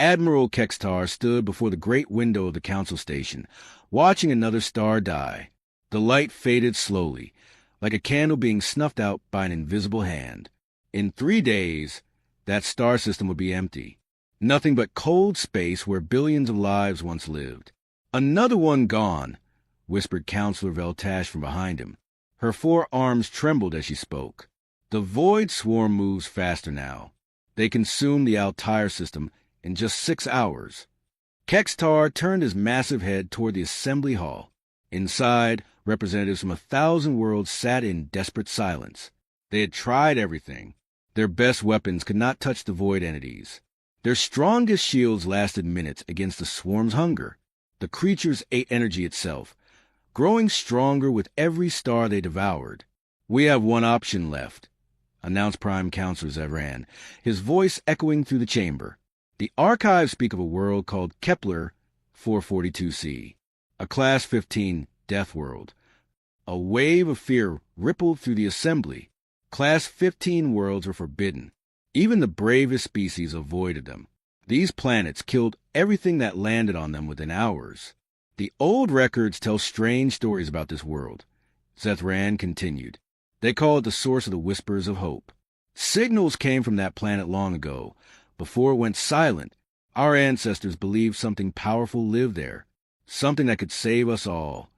Admiral Kextar stood before the great window of the council station, watching another star die. The light faded slowly, like a candle being snuffed out by an invisible hand. In 3 days, that star system would be empty. Nothing but cold space where billions of lives once lived. "Another one gone," whispered Counselor Veltash from behind him. Her 4 arms trembled as she spoke. The Void Swarm moves faster now. They consumed the Altair system in just 6 hours. Kextar turned his massive head toward the assembly hall. Inside, representatives from 1,000 worlds sat in desperate silence. They had tried everything. Their best weapons could not touch the Void entities. Their strongest shields lasted minutes against the swarm's hunger. The creatures ate energy itself, growing stronger with every star they devoured. "We have one option left," announced Prime Counselor Zevran, his voice echoing through the chamber. "The archives speak of a world called Kepler 442c, a Class 15 Deathworld." A wave of fear rippled through the assembly. Class 15 worlds were forbidden. Even the bravest species avoided them. These planets killed everything that landed on them within hours. "The old records tell strange stories about this world," Zethran continued. "They call it the source of the whispers of hope. Signals came from that planet long ago. Before it went silent, our ancestors believed something powerful lived there, something that could save us all."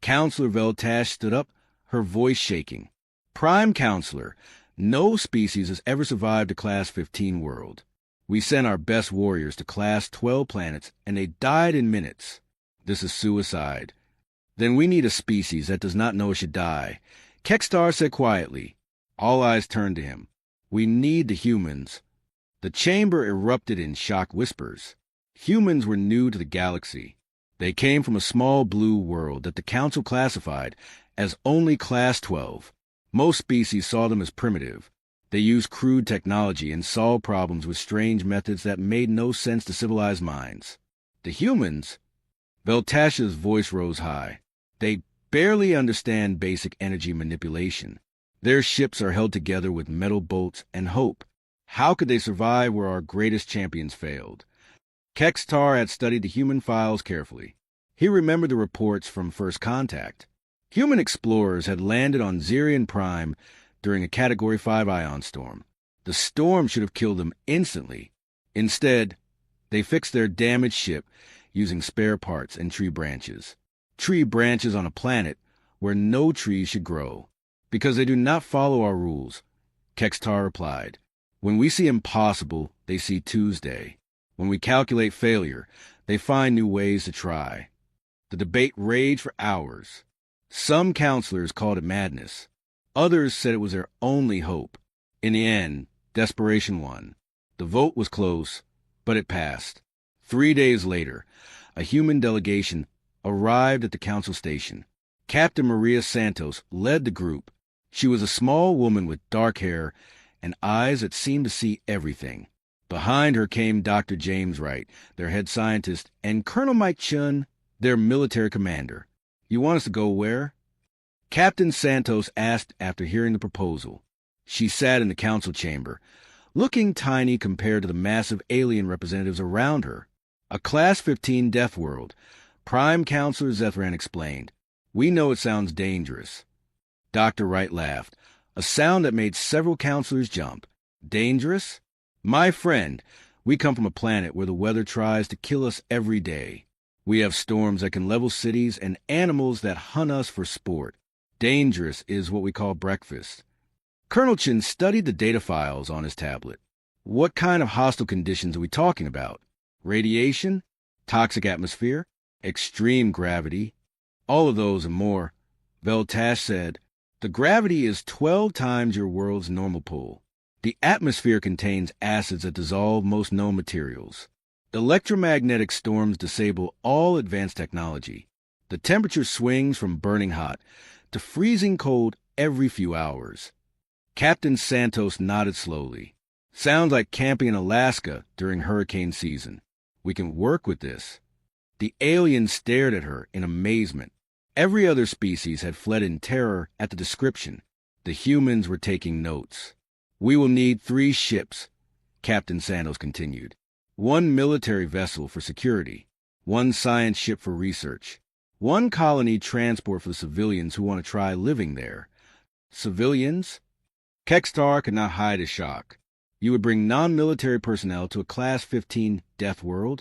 Counselor Veltash stood up, her voice shaking. "Prime Counselor, no species has ever survived a Class 15 world. We sent our best warriors to Class 12 planets, and they died in minutes. This is suicide. Then we need a species that does not know it should die," Kextar said quietly. All eyes turned to him. "We need the humans." The chamber erupted in shocked whispers. Humans were new to the galaxy. They came from a small blue world that the Council classified as only Class 12. Most species saw them as primitive. They used crude technology and solved problems with strange methods that made no sense to civilized minds. The humans? Veltash's voice rose high. They barely understand basic energy manipulation. Their ships are held together with metal bolts and hope. How could they survive where our greatest champions failed? Kextar had studied the human files carefully. He remembered the reports from First Contact. Human explorers had landed on Zirian Prime during a Category 5 ion storm. The storm should have killed them instantly. Instead, they fixed their damaged ship using spare parts and tree branches. Tree branches on a planet where no trees should grow. "Because they do not follow our rules," Kextar replied. "When we see impossible, they see Tuesday. When we calculate failure, they find new ways to try." The debate raged for hours. Some counselors called it madness. Others said it was their only hope. In the end, desperation won. The vote was close, but it passed. 3 days later, a human delegation arrived at the council station. Captain Maria Santos led the group. She was a small woman with dark hair and eyes that seemed to see everything. Behind her came Dr. James Wright, their head scientist, and Colonel Mike Chun, their military commander. "You want us to go where?" Captain Santos asked after hearing the proposal. She sat in the council chamber, looking tiny compared to the massive alien representatives around her. "A Class 15 death world," Prime Counselor Zethran explained. "We know it sounds dangerous." Dr. Wright laughed, a sound that made several counselors jump. "Dangerous? My friend, we come from a planet where the weather tries to kill us every day. We have storms that can level cities and animals that hunt us for sport. Dangerous is what we call breakfast." Colonel Chin studied the data files on his tablet. "What kind of hostile conditions are we talking about? Radiation? Toxic atmosphere? Extreme gravity? All of those and more." Veltash said, "The gravity is 12 times your world's normal pull. The atmosphere contains acids that dissolve most known materials. Electromagnetic storms disable all advanced technology. The temperature swings from burning hot to freezing cold every few hours." Captain Santos nodded slowly. "Sounds like camping in Alaska during hurricane season. We can work with this." The alien stared at her in amazement. Every other species had fled in terror at the description. The humans were taking notes. "We will need 3 ships," Captain Santos continued. One military vessel for security, one science ship for research, one colony transport for the civilians who want to try living there. Civilians? Kextar could not hide his shock. You would bring non-military personnel to a Class 15 Deathworld?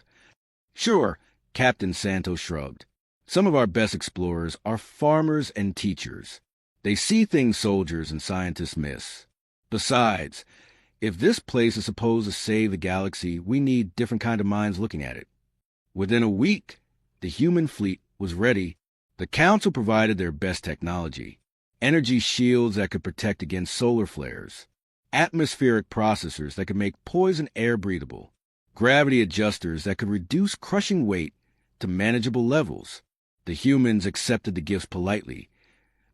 Sure, Captain Santos shrugged. Some of our best explorers are farmers and teachers. They see things soldiers and scientists miss. Besides, if this place is supposed to save the galaxy, we need different kind of minds looking at it. Within a week, the human fleet was ready. The Council provided their best technology. Energy shields that could protect against solar flares. Atmospheric processors that could make poison air breathable. Gravity adjusters that could reduce crushing weight to manageable levels. The humans accepted the gifts politely,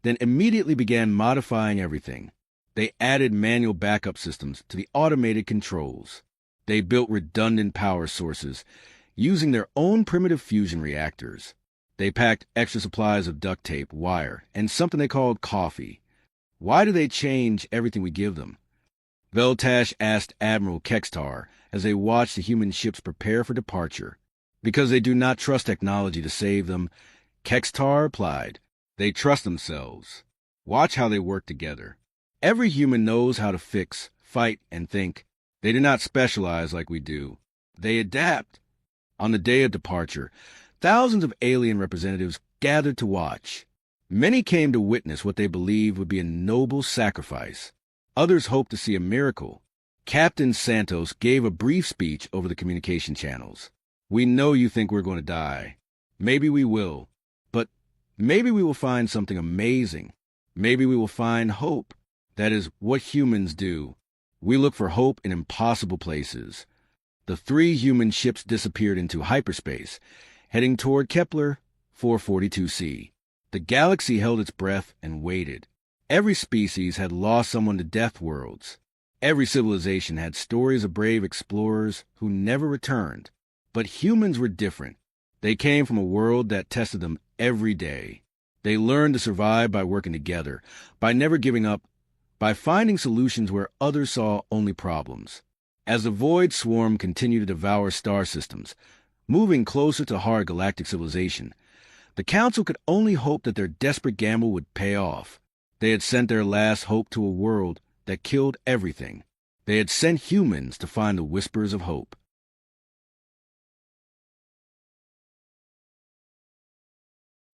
then immediately began modifying everything. They added manual backup systems to the automated controls. They built redundant power sources using their own primitive fusion reactors. They packed extra supplies of duct tape, wire, and something they called coffee. Why do they change everything we give them? Veltash asked Admiral Kextar as they watched the human ships prepare for departure. Because they do not trust technology to save them, Kextar replied, they trust themselves. Watch how they work together. Every human knows how to fix, fight, and think. They do not specialize like we do. They adapt. On the day of departure, thousands of alien representatives gathered to watch. Many came to witness what they believed would be a noble sacrifice. Others hoped to see a miracle. Captain Santos gave a brief speech over the communication channels. We know you think we're going to die. Maybe we will. But maybe we will find something amazing. Maybe we will find hope. That is what humans do. We look for hope in impossible places. The 3 human ships disappeared into hyperspace, heading toward Kepler 442c. The galaxy held its breath and waited. Every species had lost someone to death worlds. Every civilization had stories of brave explorers who never returned. But humans were different. They came from a world that tested them every day. They learned to survive by working together, by never giving up, by finding solutions where others saw only problems. As the void swarm continued to devour star systems, moving closer to hard galactic civilization, the Council could only hope that their desperate gamble would pay off. They had sent their last hope to a world that killed everything. They had sent humans to find the whispers of hope.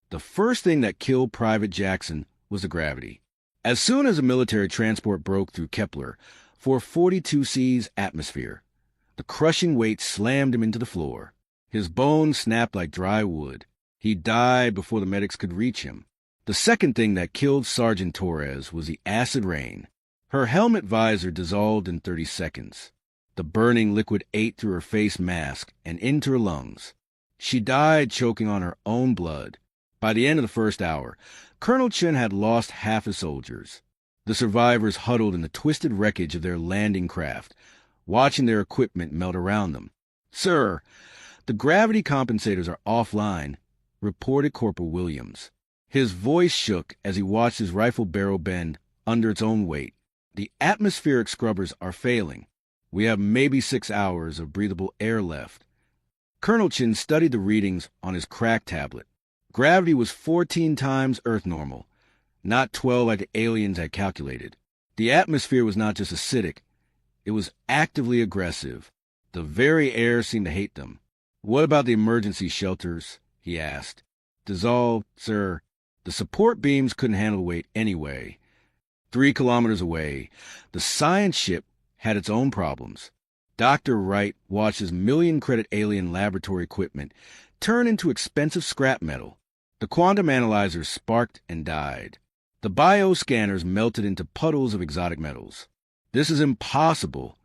The first thing that killed Private Jackson was the gravity. As soon as a military transport broke through Kepler 442c's atmosphere, the crushing weight slammed him into the floor. His bones snapped like dry wood. He died before the medics could reach him. The second thing that killed Sergeant Torres was the acid rain. Her helmet visor dissolved in 30 seconds. The burning liquid ate through her face mask and into her lungs. She died choking on her own blood. By the end of the first hour, Colonel Chen had lost half his soldiers. The survivors huddled in the twisted wreckage of their landing craft, watching their equipment melt around them. "Sir, the gravity compensators are offline," reported Corporal Williams. His voice shook as he watched his rifle barrel bend under its own weight. "The atmospheric scrubbers are failing. We have maybe 6 hours of breathable air left." Colonel Chen studied the readings on his crack tablet. Gravity was 14 times Earth normal, not 12 like the aliens had calculated. The atmosphere was not just acidic, it was actively aggressive. The very air seemed to hate them. "What about the emergency shelters?" he asked. "Dissolved, sir. The support beams couldn't handle the weight anyway." 3 kilometers away, the science ship had its own problems. Dr. Wright watched his million-credit alien laboratory equipment turn into expensive scrap metal. The quantum analyzers sparked and died. The bioscanners melted into puddles of exotic metals. "This is impossible,"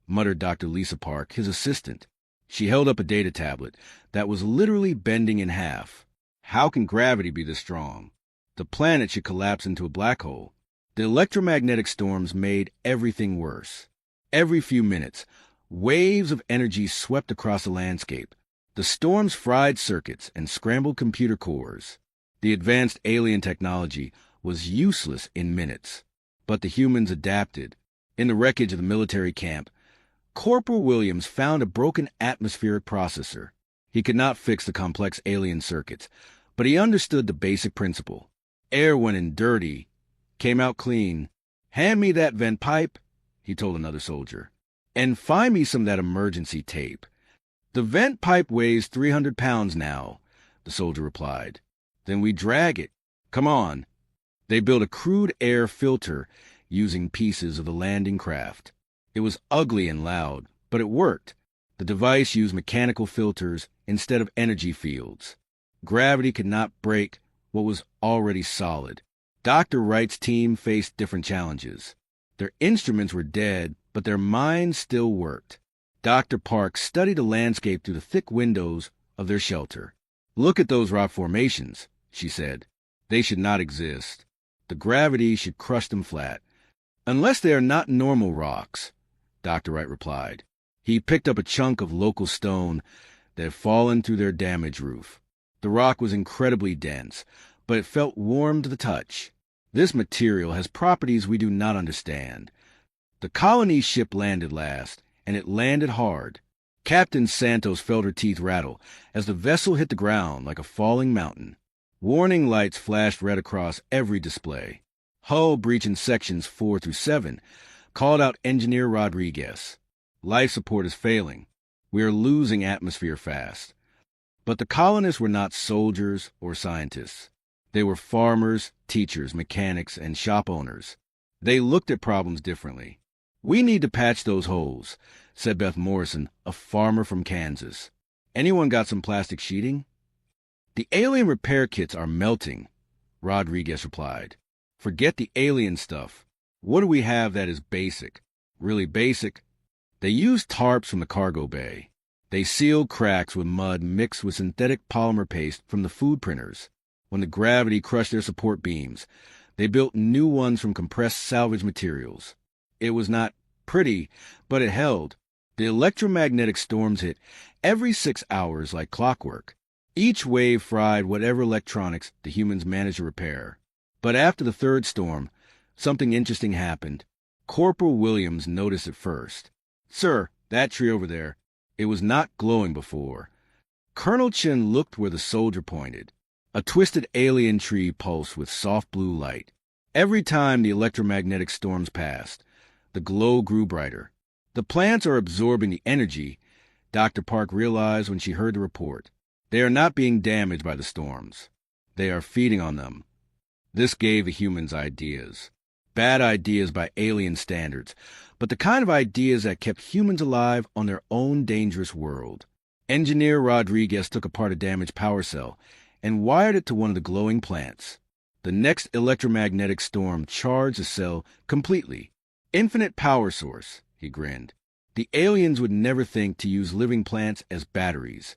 muttered Dr. Lisa Park, his assistant. She held up a data tablet that was literally bending in half. "How can gravity be this strong? The planet should collapse into a black hole." The electromagnetic storms made everything worse. Every few minutes, waves of energy swept across the landscape. The storms fried circuits and scrambled computer cores. The advanced alien technology was useless in minutes. But the humans adapted. In the wreckage of the military camp, Corporal Williams found a broken atmospheric processor. He could not fix the complex alien circuits, but he understood the basic principle. Air went in dirty, came out clean. "Hand me that vent pipe," he told another soldier. "And find me some of that emergency tape." "The vent pipe weighs 300 pounds now," the soldier replied. "Then we drag it. Come on." They built a crude air filter using pieces of the landing craft. It was ugly and loud, but it worked. The device used mechanical filters instead of energy fields. Gravity could not break what was already solid. Dr. Wright's team faced different challenges. Their instruments were dead, but their minds still worked. Dr. Park studied the landscape through the thick windows of their shelter. "Look at those rock formations," she said. "They should not exist. The gravity should crush them flat." "Unless they are not normal rocks," Dr. Wright replied. He picked up a chunk of local stone that had fallen through their damaged roof. The rock was incredibly dense, but it felt warm to the touch. "This material has properties we do not understand." The colony ship landed last, and it landed hard. Captain Santos felt her teeth rattle as the vessel hit the ground like a falling mountain. Warning lights flashed red across every display. "Hull breach in sections 4 through 7, called out Engineer Rodriguez. Life support is failing. We are losing atmosphere fast." But the colonists were not soldiers or scientists. They were farmers, teachers, mechanics, and shop owners. They looked at problems differently. "We need to patch those holes," said Beth Morrison, a farmer from Kansas. "Anyone got some plastic sheeting?" "The alien repair kits are melting," Rodriguez replied. "Forget the alien stuff. What do we have that is basic? Really basic?" They used tarps from the cargo bay. They sealed cracks with mud mixed with synthetic polymer paste from the food printers. When the gravity crushed their support beams, they built new ones from compressed salvage materials. It was not pretty, but it held. The electromagnetic storms hit every 6 hours like clockwork. Each wave fried whatever electronics the humans managed to repair. But after the third storm, something interesting happened. Corporal Williams noticed it first. "Sir, that tree over there. It was not glowing before." Colonel Chin looked where the soldier pointed. A twisted alien tree pulsed with soft blue light. Every time the electromagnetic storms passed, the glow grew brighter. "The plants are absorbing the energy," Dr. Park realized when she heard the report. "They are not being damaged by the storms. They are feeding on them." This gave the humans ideas. Bad ideas by alien standards, but the kind of ideas that kept humans alive on their own dangerous world. Engineer Rodriguez took apart a damaged power cell and wired it to one of the glowing plants. The next electromagnetic storm charged the cell completely. "Infinite power source," he grinned. The aliens would never think to use living plants as batteries.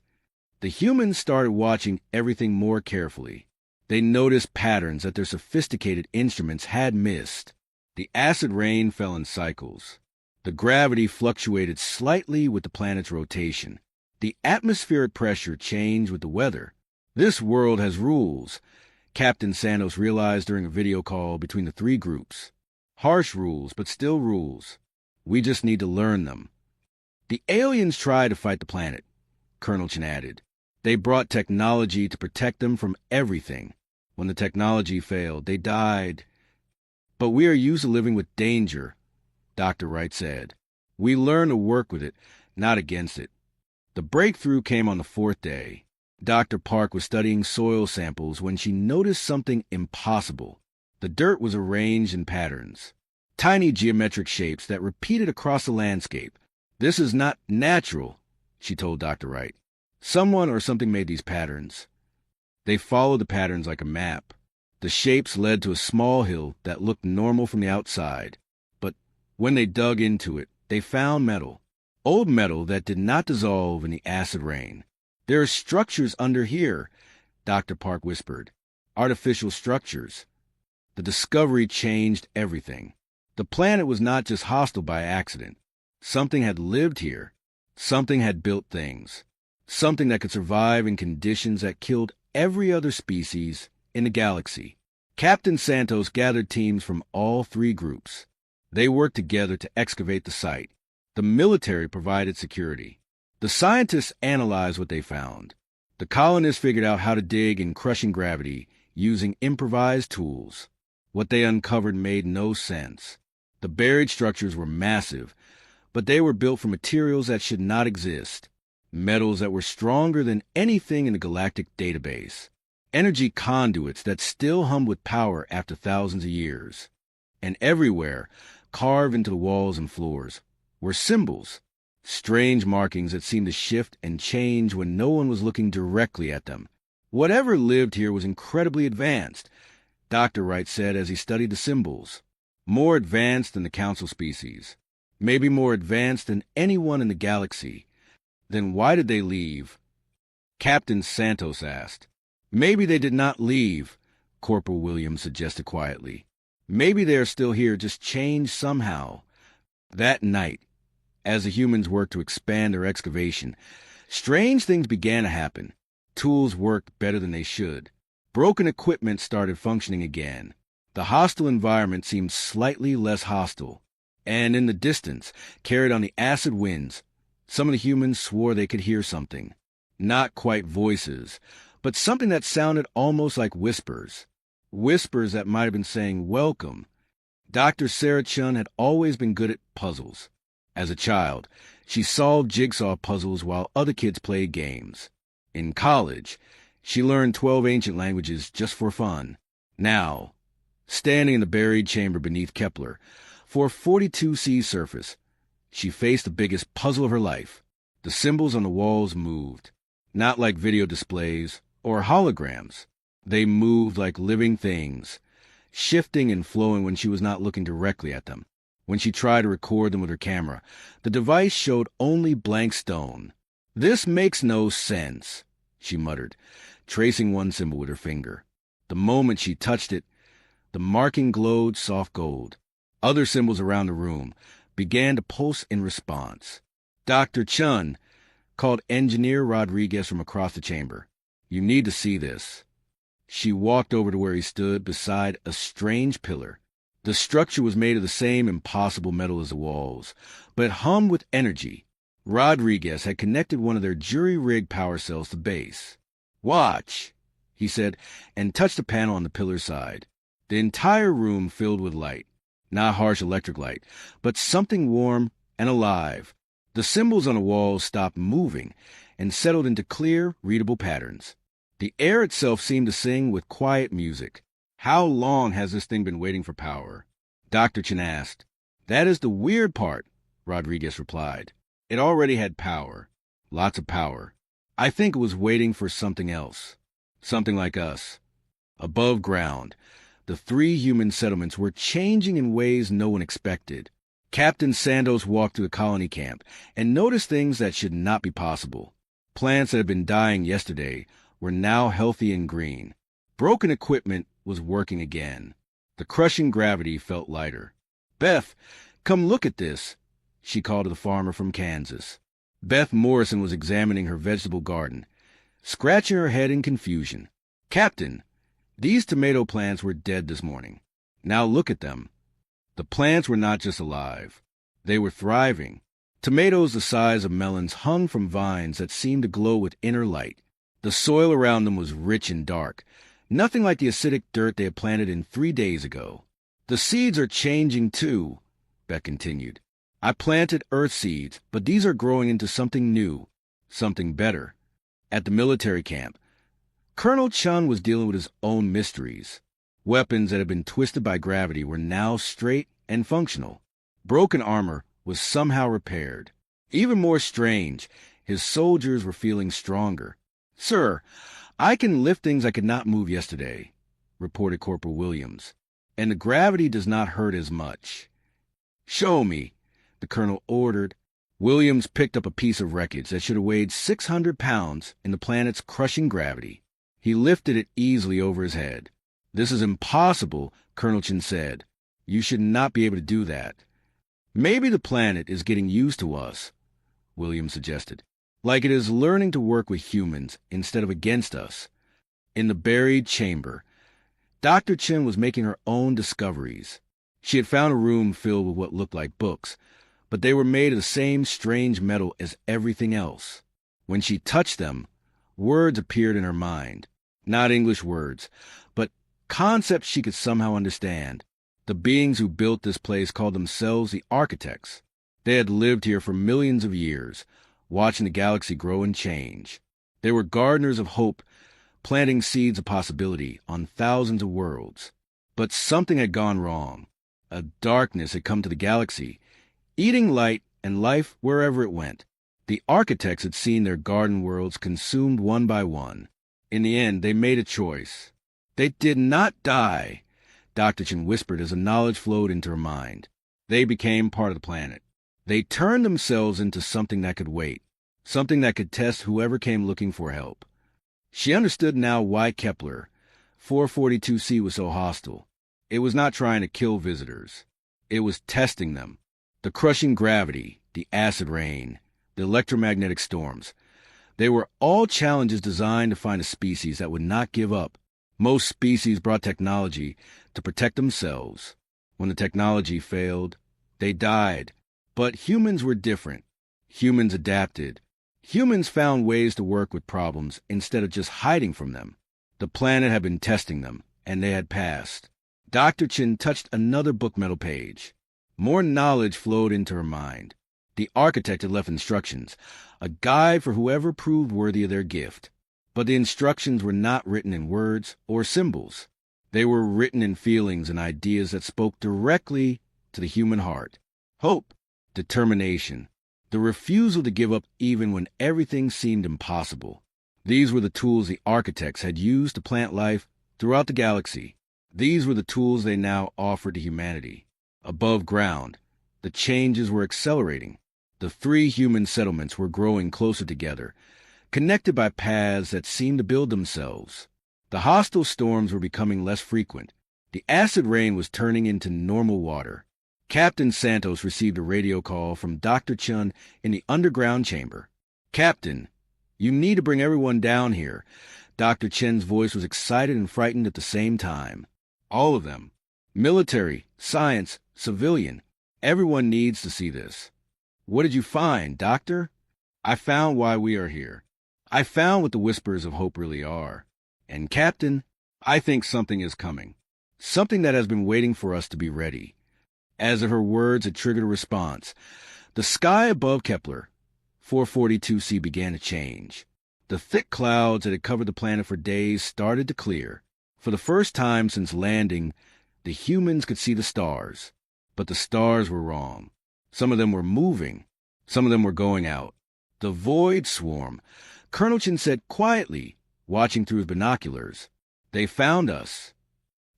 The humans started watching everything more carefully. They noticed patterns that their sophisticated instruments had missed. The acid rain fell in cycles. The gravity fluctuated slightly with the planet's rotation. The atmospheric pressure changed with the weather. "This world has rules," Captain Santos realized during a video call between the three groups. "Harsh rules, but still rules. We just need to learn them." "The aliens tried to fight the planet," Colonel Chin added. "They brought technology to protect them from everything. When the technology failed, they died. But we are used to living with danger," Dr. Wright said. "We learn to work with it, not against it." The breakthrough came on the 4th day. Dr. Park was studying soil samples when she noticed something impossible. The dirt was arranged in patterns, tiny geometric shapes that repeated across the landscape. "This is not natural," she told Dr. Wright. "Someone or something made these patterns." They followed the patterns like a map. The shapes led to a small hill that looked normal from the outside. But when they dug into it, they found metal. Old metal that did not dissolve in the acid rain. "There are structures under here," Dr. Park whispered. "Artificial structures." The discovery changed everything. The planet was not just hostile by accident. Something had lived here. Something had built things. Something that could survive in conditions that killed every other species in the galaxy. Captain Santos gathered teams from all three groups. They worked together to excavate the site. The military provided security. The scientists analyzed what they found. The colonists figured out how to dig in crushing gravity using improvised tools. What they uncovered made no sense. The buried structures were massive, but they were built from materials that should not exist. Metals that were stronger than anything in the galactic database. Energy conduits that still hummed with power after thousands of years. And everywhere, carved into the walls and floors, were symbols. Strange markings that seemed to shift and change when no one was looking directly at them. Whatever lived here was incredibly advanced, Dr. Wright said as he studied the symbols. More advanced than the council species. Maybe more advanced than anyone in the galaxy. Then why did they leave? Captain Santos asked. Maybe they did not leave, Corporal Williams suggested quietly. Maybe they are still here, just changed somehow. That night, as the humans worked to expand their excavation, strange things began to happen. Tools worked better than they should. Broken equipment started functioning again. The hostile environment seemed slightly less hostile. And in the distance, carried on the acid winds, some of the humans swore they could hear something. Not quite voices, but something that sounded almost like whispers. Whispers that might have been saying, "Welcome." Dr. Sarah Chun had always been good at puzzles. As a child, she solved jigsaw puzzles while other kids played games. In college, she learned 12 ancient languages just for fun. Now, standing in the buried chamber beneath Kepler, for a 42C surface, she faced the biggest puzzle of her life. The symbols on the walls moved, not like video displays or holograms. They moved like living things, shifting and flowing when she was not looking directly at them. When she tried to record them with her camera, the device showed only blank stone. "This makes no sense," she muttered, tracing one symbol with her finger. The moment she touched it, the marking glowed soft gold. Other symbols around the room began to pulse in response. "Dr. Chun," called Engineer Rodriguez from across the chamber. "You need to see this." She walked over to where he stood beside a strange pillar. The structure was made of the same impossible metal as the walls, but it hummed with energy. Rodriguez had connected one of their jury-rigged power cells to base. "Watch," he said, and touched a panel on the pillar's side. The entire room filled with light. Not harsh electric light, but something warm and alive. The symbols on the walls stopped moving and settled into clear, readable patterns. The air itself seemed to sing with quiet music. "How long has this thing been waiting for power?" Dr. Chen asked. "That is the weird part," Rodriguez replied. "It already had power. Lots of power. I think it was waiting for something else. Something like us." Above ground, the 3 human settlements were changing in ways no one expected. Captain Santos walked to the colony camp and noticed things that should not be possible. Plants that had been dying yesterday were now healthy and green. Broken equipment was working again. The crushing gravity felt lighter. "Beth, come look at this," she called to the farmer from Kansas. Beth Morrison was examining her vegetable garden, scratching her head in confusion. "Captain, these tomato plants were dead this morning. Now look at them." The plants were not just alive. They were thriving. Tomatoes the size of melons hung from vines that seemed to glow with inner light. The soil around them was rich and dark, nothing like the acidic dirt they had planted in 3 days ago. "The seeds are changing too," Beth continued. "I planted earth seeds, but these are growing into something new, something better." At the military camp, Colonel Chun was dealing with his own mysteries. Weapons that had been twisted by gravity were now straight and functional. Broken armor was somehow repaired. Even more strange, his soldiers were feeling stronger. "Sir, I can lift things I could not move yesterday," reported Corporal Williams, "and the gravity does not hurt as much." "Show me," the colonel ordered. Williams picked up a piece of wreckage that should have weighed 600 pounds in the planet's crushing gravity. He lifted it easily over his head. "This is impossible," Colonel Chin said. "You should not be able to do that." "Maybe the planet is getting used to us," Williams suggested. "Like it is learning to work with humans instead of against us." In the buried chamber, Dr. Chin was making her own discoveries. She had found a room filled with what looked like books, but they were made of the same strange metal as everything else. When she touched them, words appeared in her mind. Not English words, but concepts she could somehow understand. The beings who built this place called themselves the architects. They had lived here for millions of years, watching the galaxy grow and change. They were gardeners of hope, planting seeds of possibility on thousands of worlds. But something had gone wrong. A darkness had come to the galaxy, eating light and life wherever it went. The architects had seen their garden worlds consumed one by one. In the end, they made a choice. They did not die, Dr. Chen whispered as a knowledge flowed into her mind. They became part of the planet. They turned themselves into something that could wait, something that could test whoever came looking for help. She understood now why Kepler 442c was so hostile. It was not trying to kill visitors. It was testing them. The crushing gravity, the acid rain, the electromagnetic storms. They were all challenges designed to find a species that would not give up. Most species brought technology to protect themselves. When the technology failed, they died. But humans were different. Humans adapted. Humans found ways to work with problems instead of just hiding from them. The planet had been testing them, and they had passed. Dr. Chen touched another book metal page. More knowledge flowed into her mind. The architect had left instructions, a guide for whoever proved worthy of their gift. But the instructions were not written in words or symbols. They were written in feelings and ideas that spoke directly to the human heart. Hope, determination, the refusal to give up even when everything seemed impossible. These were the tools the architects had used to plant life throughout the galaxy. These were the tools they now offered to humanity. Above ground, the changes were accelerating. The 3 human settlements were growing closer together, connected by paths that seemed to build themselves. The hostile storms were becoming less frequent. The acid rain was turning into normal water. Captain Santos received a radio call from Dr. Chun in the underground chamber. "Captain, you need to bring everyone down here." Dr. Chen's voice was excited and frightened at the same time. "All of them. Military, science, civilian. Everyone needs to see this." "What did you find, Doctor?" "I found why we are here. I found what the whispers of hope really are. And, Captain, I think something is coming. Something that has been waiting for us to be ready." As if her words had triggered a response, the sky above Kepler 442c began to change. The thick clouds that had covered the planet for days started to clear. For the first time since landing, the humans could see the stars. But the stars were wrong. Some of them were moving. Some of them were going out. "The void swarm," Colonel Chin said quietly, watching through his binoculars. "They found us."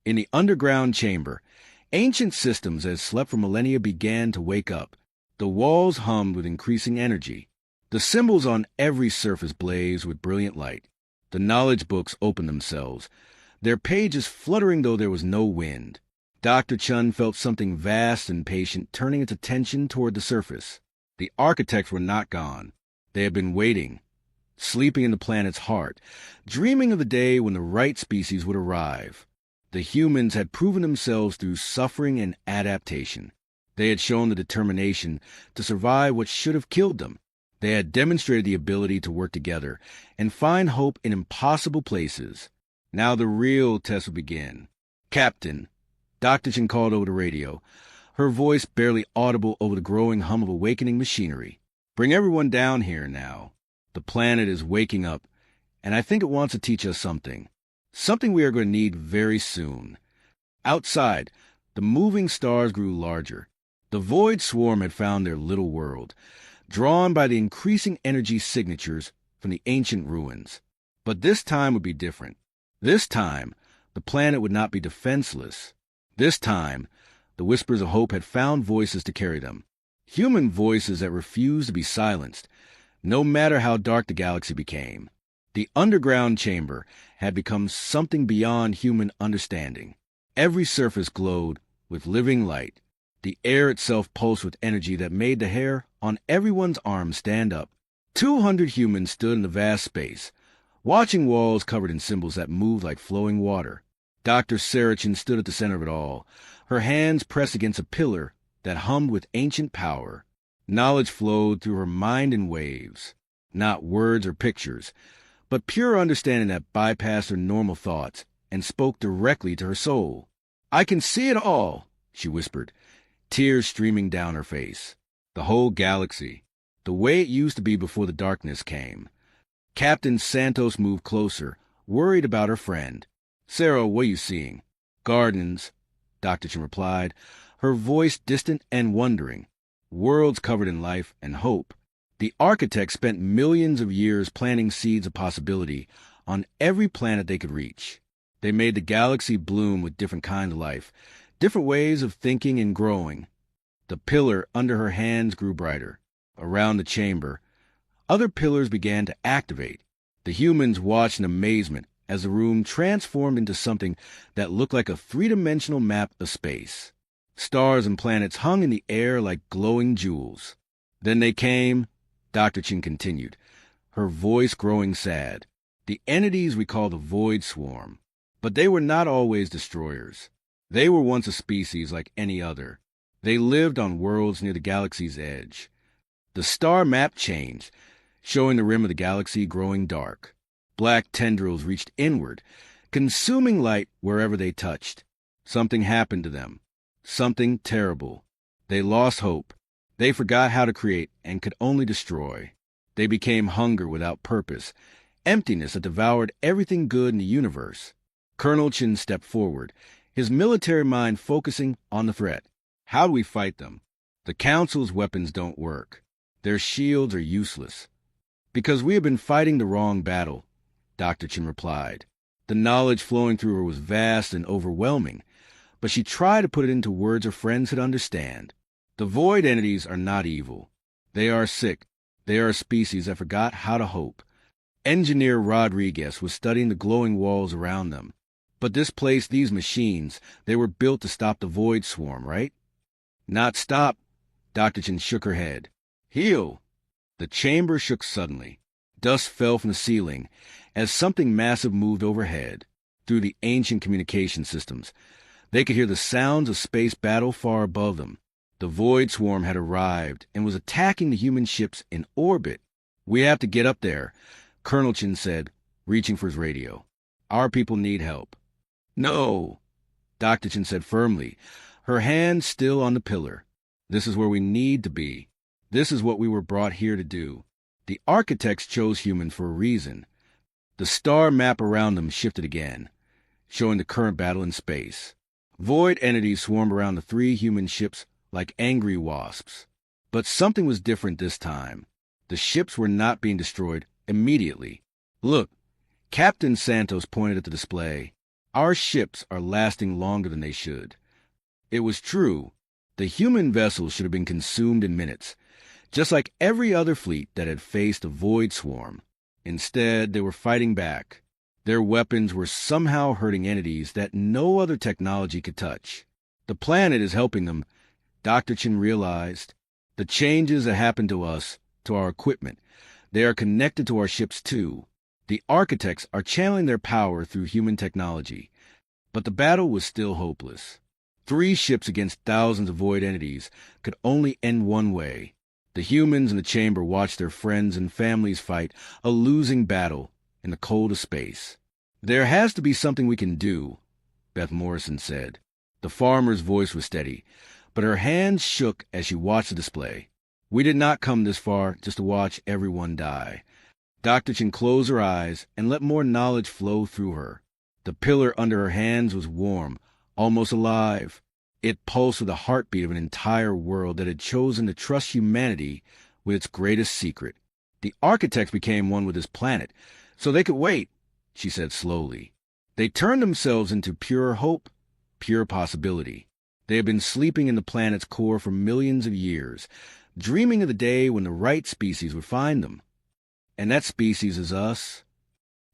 In the underground chamber, ancient systems that had slept for millennia began to wake up. The walls hummed with increasing energy. The symbols on every surface blazed with brilliant light. The knowledge books opened themselves, their pages fluttering though there was no wind. Dr. Chun felt something vast and patient turning its attention toward the surface. The architects were not gone. They had been waiting, sleeping in the planet's heart, dreaming of the day when the right species would arrive. The humans had proven themselves through suffering and adaptation. They had shown the determination to survive what should have killed them. They had demonstrated the ability to work together and find hope in impossible places. Now the real test would begin. "Captain," Dr. Chen called over the radio, her voice barely audible over the growing hum of awakening machinery. "Bring everyone down here now. The planet is waking up, and I think it wants to teach us something. Something we are going to need very soon." Outside, the moving stars grew larger. The void swarm had found their little world, drawn by the increasing energy signatures from the ancient ruins. But this time would be different. This time, the planet would not be defenseless. This time, the whispers of hope had found voices to carry them. Human voices that refused to be silenced, no matter how dark the galaxy became. The underground chamber had become something beyond human understanding. Every surface glowed with living light. The air itself pulsed with energy that made the hair on everyone's arms stand up. 200 humans stood in the vast space, watching walls covered in symbols that moved like flowing water. Dr. Saracen stood at the center of it all, her hands pressed against a pillar that hummed with ancient power. Knowledge flowed through her mind in waves, not words or pictures, but pure understanding that bypassed her normal thoughts and spoke directly to her soul. "I can see it all," she whispered, tears streaming down her face. The whole galaxy, the way it used to be before the darkness came. Captain Santos moved closer, worried about her friend. "Sarah, what are you seeing?" "Gardens," Dr. Chen replied, her voice distant and wondering. "Worlds covered in life and hope." The architects spent millions of years planting seeds of possibility on every planet they could reach. They made the galaxy bloom with different kinds of life, different ways of thinking and growing. The pillar under her hands grew brighter. Around the chamber, other pillars began to activate. The humans watched in amazement as the room transformed into something that looked like a three-dimensional map of space. Stars and planets hung in the air like glowing jewels. "Then they came," Dr. Chen continued, her voice growing sad. "The entities we call the Void Swarm. But they were not always destroyers. They were once a species like any other. They lived on worlds near the galaxy's edge." The star map changed, showing the rim of the galaxy growing dark. Black tendrils reached inward, consuming light wherever they touched. Something happened to them. Something terrible. They lost hope. They forgot how to create and could only destroy. They became hunger without purpose, emptiness that devoured everything good in the universe. Colonel Chen stepped forward, his military mind focusing on the threat. "How do we fight them?" "The Council's weapons don't work. Their shields are useless." "Because we have been fighting the wrong battle," Dr. Chen replied. The knowledge flowing through her was vast and overwhelming, but she tried to put it into words her friends could understand. "The void entities are not evil. They are sick. They are a species that forgot how to hope." Engineer Rodriguez was studying the glowing walls around them. "But this place, these machines, they were built to stop the Void Swarm, right?" "Not stop." Dr. Chen shook her head. "Heal." The chamber shook suddenly. Dust fell from the ceiling as something massive moved overhead. Through the ancient communication systems, they could hear the sounds of space battle far above them. The Void Swarm had arrived and was attacking the human ships in orbit. "We have to get up there," Colonel Chen said, reaching for his radio. "Our people need help." "No," Dr. Chen said firmly, her hand still on the pillar. "This is where we need to be. This is what we were brought here to do." The architects chose human for a reason. The star map around them shifted again, showing the current battle in space. Void entities swarmed around the three human ships like angry wasps. But something was different this time. The ships were not being destroyed immediately. "Look," Captain Santos pointed at the display. "Our ships are lasting longer than they should." It was true. The human vessels should have been consumed in minutes, just like every other fleet that had faced a Void Swarm. Instead, they were fighting back. Their weapons were somehow hurting entities that no other technology could touch. The planet is helping them, Dr. Chen realized. The changes that happened to us, to our equipment, they are connected to our ships too. The architects are channeling their power through human technology. But the battle was still hopeless. 3 ships against thousands of void entities could only end one way. The humans in the chamber watched their friends and families fight a losing battle in the cold of space. "There has to be something we can do," Beth Morrison said. The farmer's voice was steady, but her hands shook as she watched the display. "We did not come this far just to watch everyone die." Dr. Chen closed her eyes and let more knowledge flow through her. The pillar under her hands was warm, almost alive. It pulsed with the heartbeat of an entire world that had chosen to trust humanity with its greatest secret. "The architects became one with this planet, so they could wait," she said slowly. "They turned themselves into pure hope, pure possibility. They have been sleeping in the planet's core for millions of years, dreaming of the day when the right species would find them." "And that species is us?"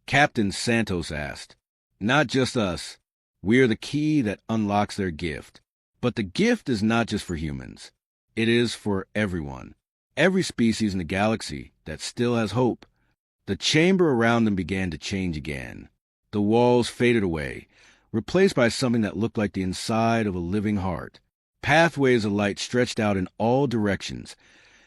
Captain Santos asked. "Not just us. We are the key that unlocks their gift. But the gift is not just for humans. It is for everyone. Every species in the galaxy that still has hope." The chamber around them began to change again. The walls faded away, replaced by something that looked like the inside of a living heart. Pathways of light stretched out in all directions,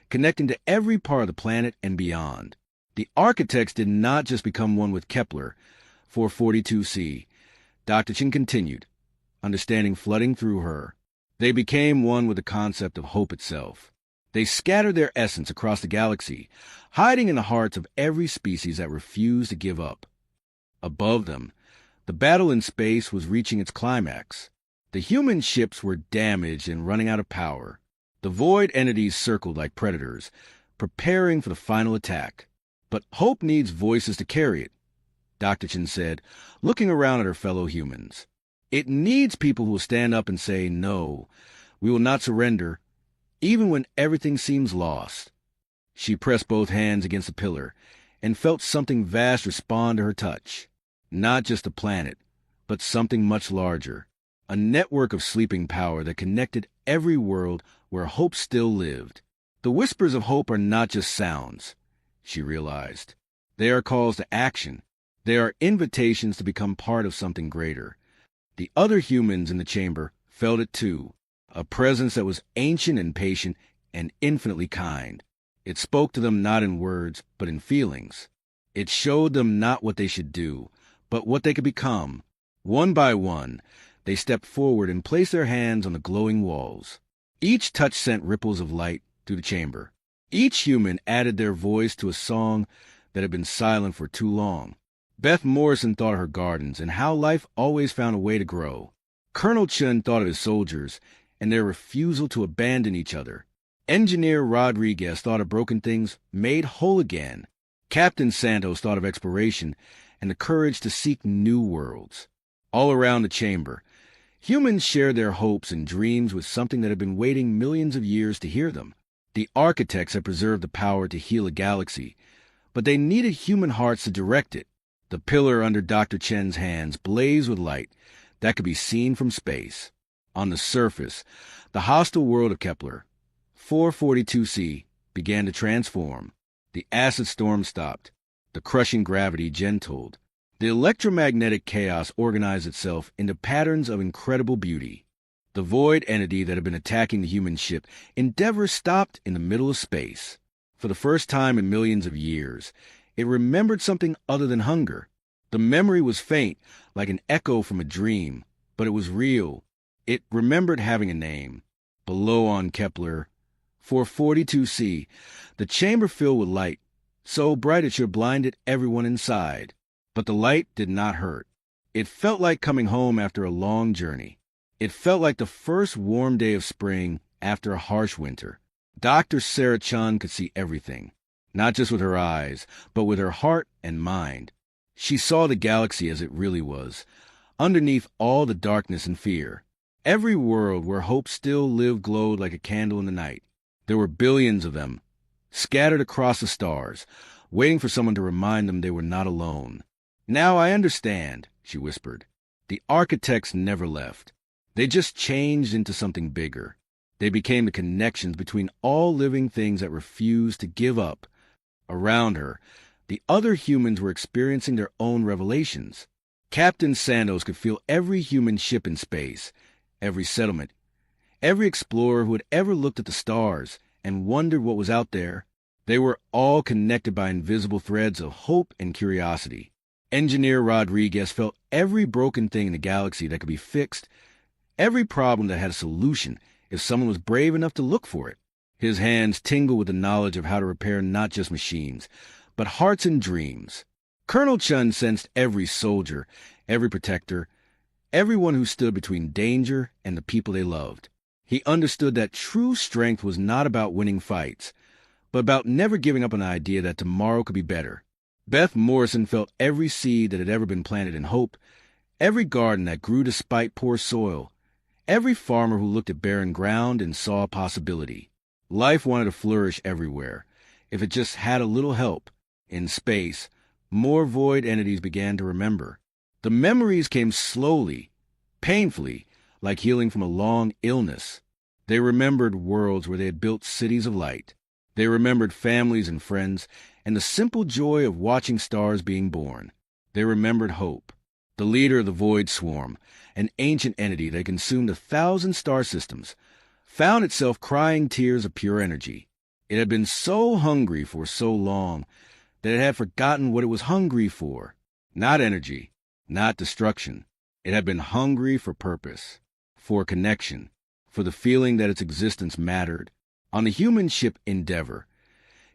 connecting to every part of the planet and beyond. The architects did not just become one with Kepler 442c. Dr. Chen continued, understanding flooding through her. They became one with the concept of hope itself. They scattered their essence across the galaxy, hiding in the hearts of every species that refused to give up. Above them, the battle in space was reaching its climax. The human ships were damaged and running out of power. The void entities circled like predators, preparing for the final attack. But hope needs voices to carry it, Dr. Chen said, looking around at her fellow humans. It needs people who will stand up and say, no, we will not surrender, even when everything seems lost. She pressed both hands against the pillar and felt something vast respond to her touch. Not just a planet, but something much larger. A network of sleeping power that connected every world where hope still lived. The whispers of hope are not just sounds, she realized. They are calls to action. They are invitations to become part of something greater. The other humans in the chamber felt it too, a presence that was ancient and patient and infinitely kind. It spoke to them not in words, but in feelings. It showed them not what they should do, but what they could become. One by one, they stepped forward and placed their hands on the glowing walls. Each touch sent ripples of light through the chamber. Each human added their voice to a song that had been silent for too long. Beth Morrison thought of her gardens and how life always found a way to grow. Colonel Chen thought of his soldiers and their refusal to abandon each other. Engineer Rodriguez thought of broken things made whole again. Captain Santos thought of exploration and the courage to seek new worlds. All around the chamber, humans shared their hopes and dreams with something that had been waiting millions of years to hear them. The architects had preserved the power to heal a galaxy, but they needed human hearts to direct it. The pillar under Dr. Chen's hands blazed with light that could be seen from space. On the surface, the hostile world of Kepler 442c began to transform. The acid storm stopped. The crushing gravity gentled. The electromagnetic chaos organized itself into patterns of incredible beauty. The void entity that had been attacking the human ship Endeavor stopped in the middle of space. For the first time in millions of years, it remembered something other than hunger. The memory was faint, like an echo from a dream, but it was real. It remembered having a name. Below on Kepler 442c, the chamber filled with light, so bright it should have blinded everyone inside. But the light did not hurt. It felt like coming home after a long journey. It felt like the first warm day of spring after a harsh winter. Dr. Sarah Chun could see everything, not just with her eyes, but with her heart and mind. She saw the galaxy as it really was, underneath all the darkness and fear. Every world where hope still lived glowed like a candle in the night. There were billions of them, scattered across the stars, waiting for someone to remind them they were not alone. Now I understand, she whispered. The architects never left. They just changed into something bigger. They became the connections between all living things that refused to give up. Around her, the other humans were experiencing their own revelations. Captain Santos could feel every human ship in space, every settlement, every explorer who had ever looked at the stars and wondered what was out there. They were all connected by invisible threads of hope and curiosity. Engineer Rodriguez felt every broken thing in the galaxy that could be fixed, every problem that had a solution if someone was brave enough to look for it. His hands tingled with the knowledge of how to repair not just machines, but hearts and dreams. Colonel Chun sensed every soldier, every protector, everyone who stood between danger and the people they loved. He understood that true strength was not about winning fights, but about never giving up on the idea that tomorrow could be better. Beth Morrison felt every seed that had ever been planted in hope, every garden that grew despite poor soil, every farmer who looked at barren ground and saw a possibility. Life wanted to flourish everywhere, if it just had a little help. In space, more void entities began to remember. The memories came slowly, painfully, like healing from a long illness. They remembered worlds where they had built cities of light. They remembered families and friends, and the simple joy of watching stars being born. They remembered hope. The leader of the Void Swarm, an ancient entity that consumed 1,000 star systems, found itself crying tears of pure energy. It had been so hungry for so long that it had forgotten what it was hungry for. Not energy, not destruction. It had been hungry for purpose, for connection, for the feeling that its existence mattered. On the human ship Endeavor,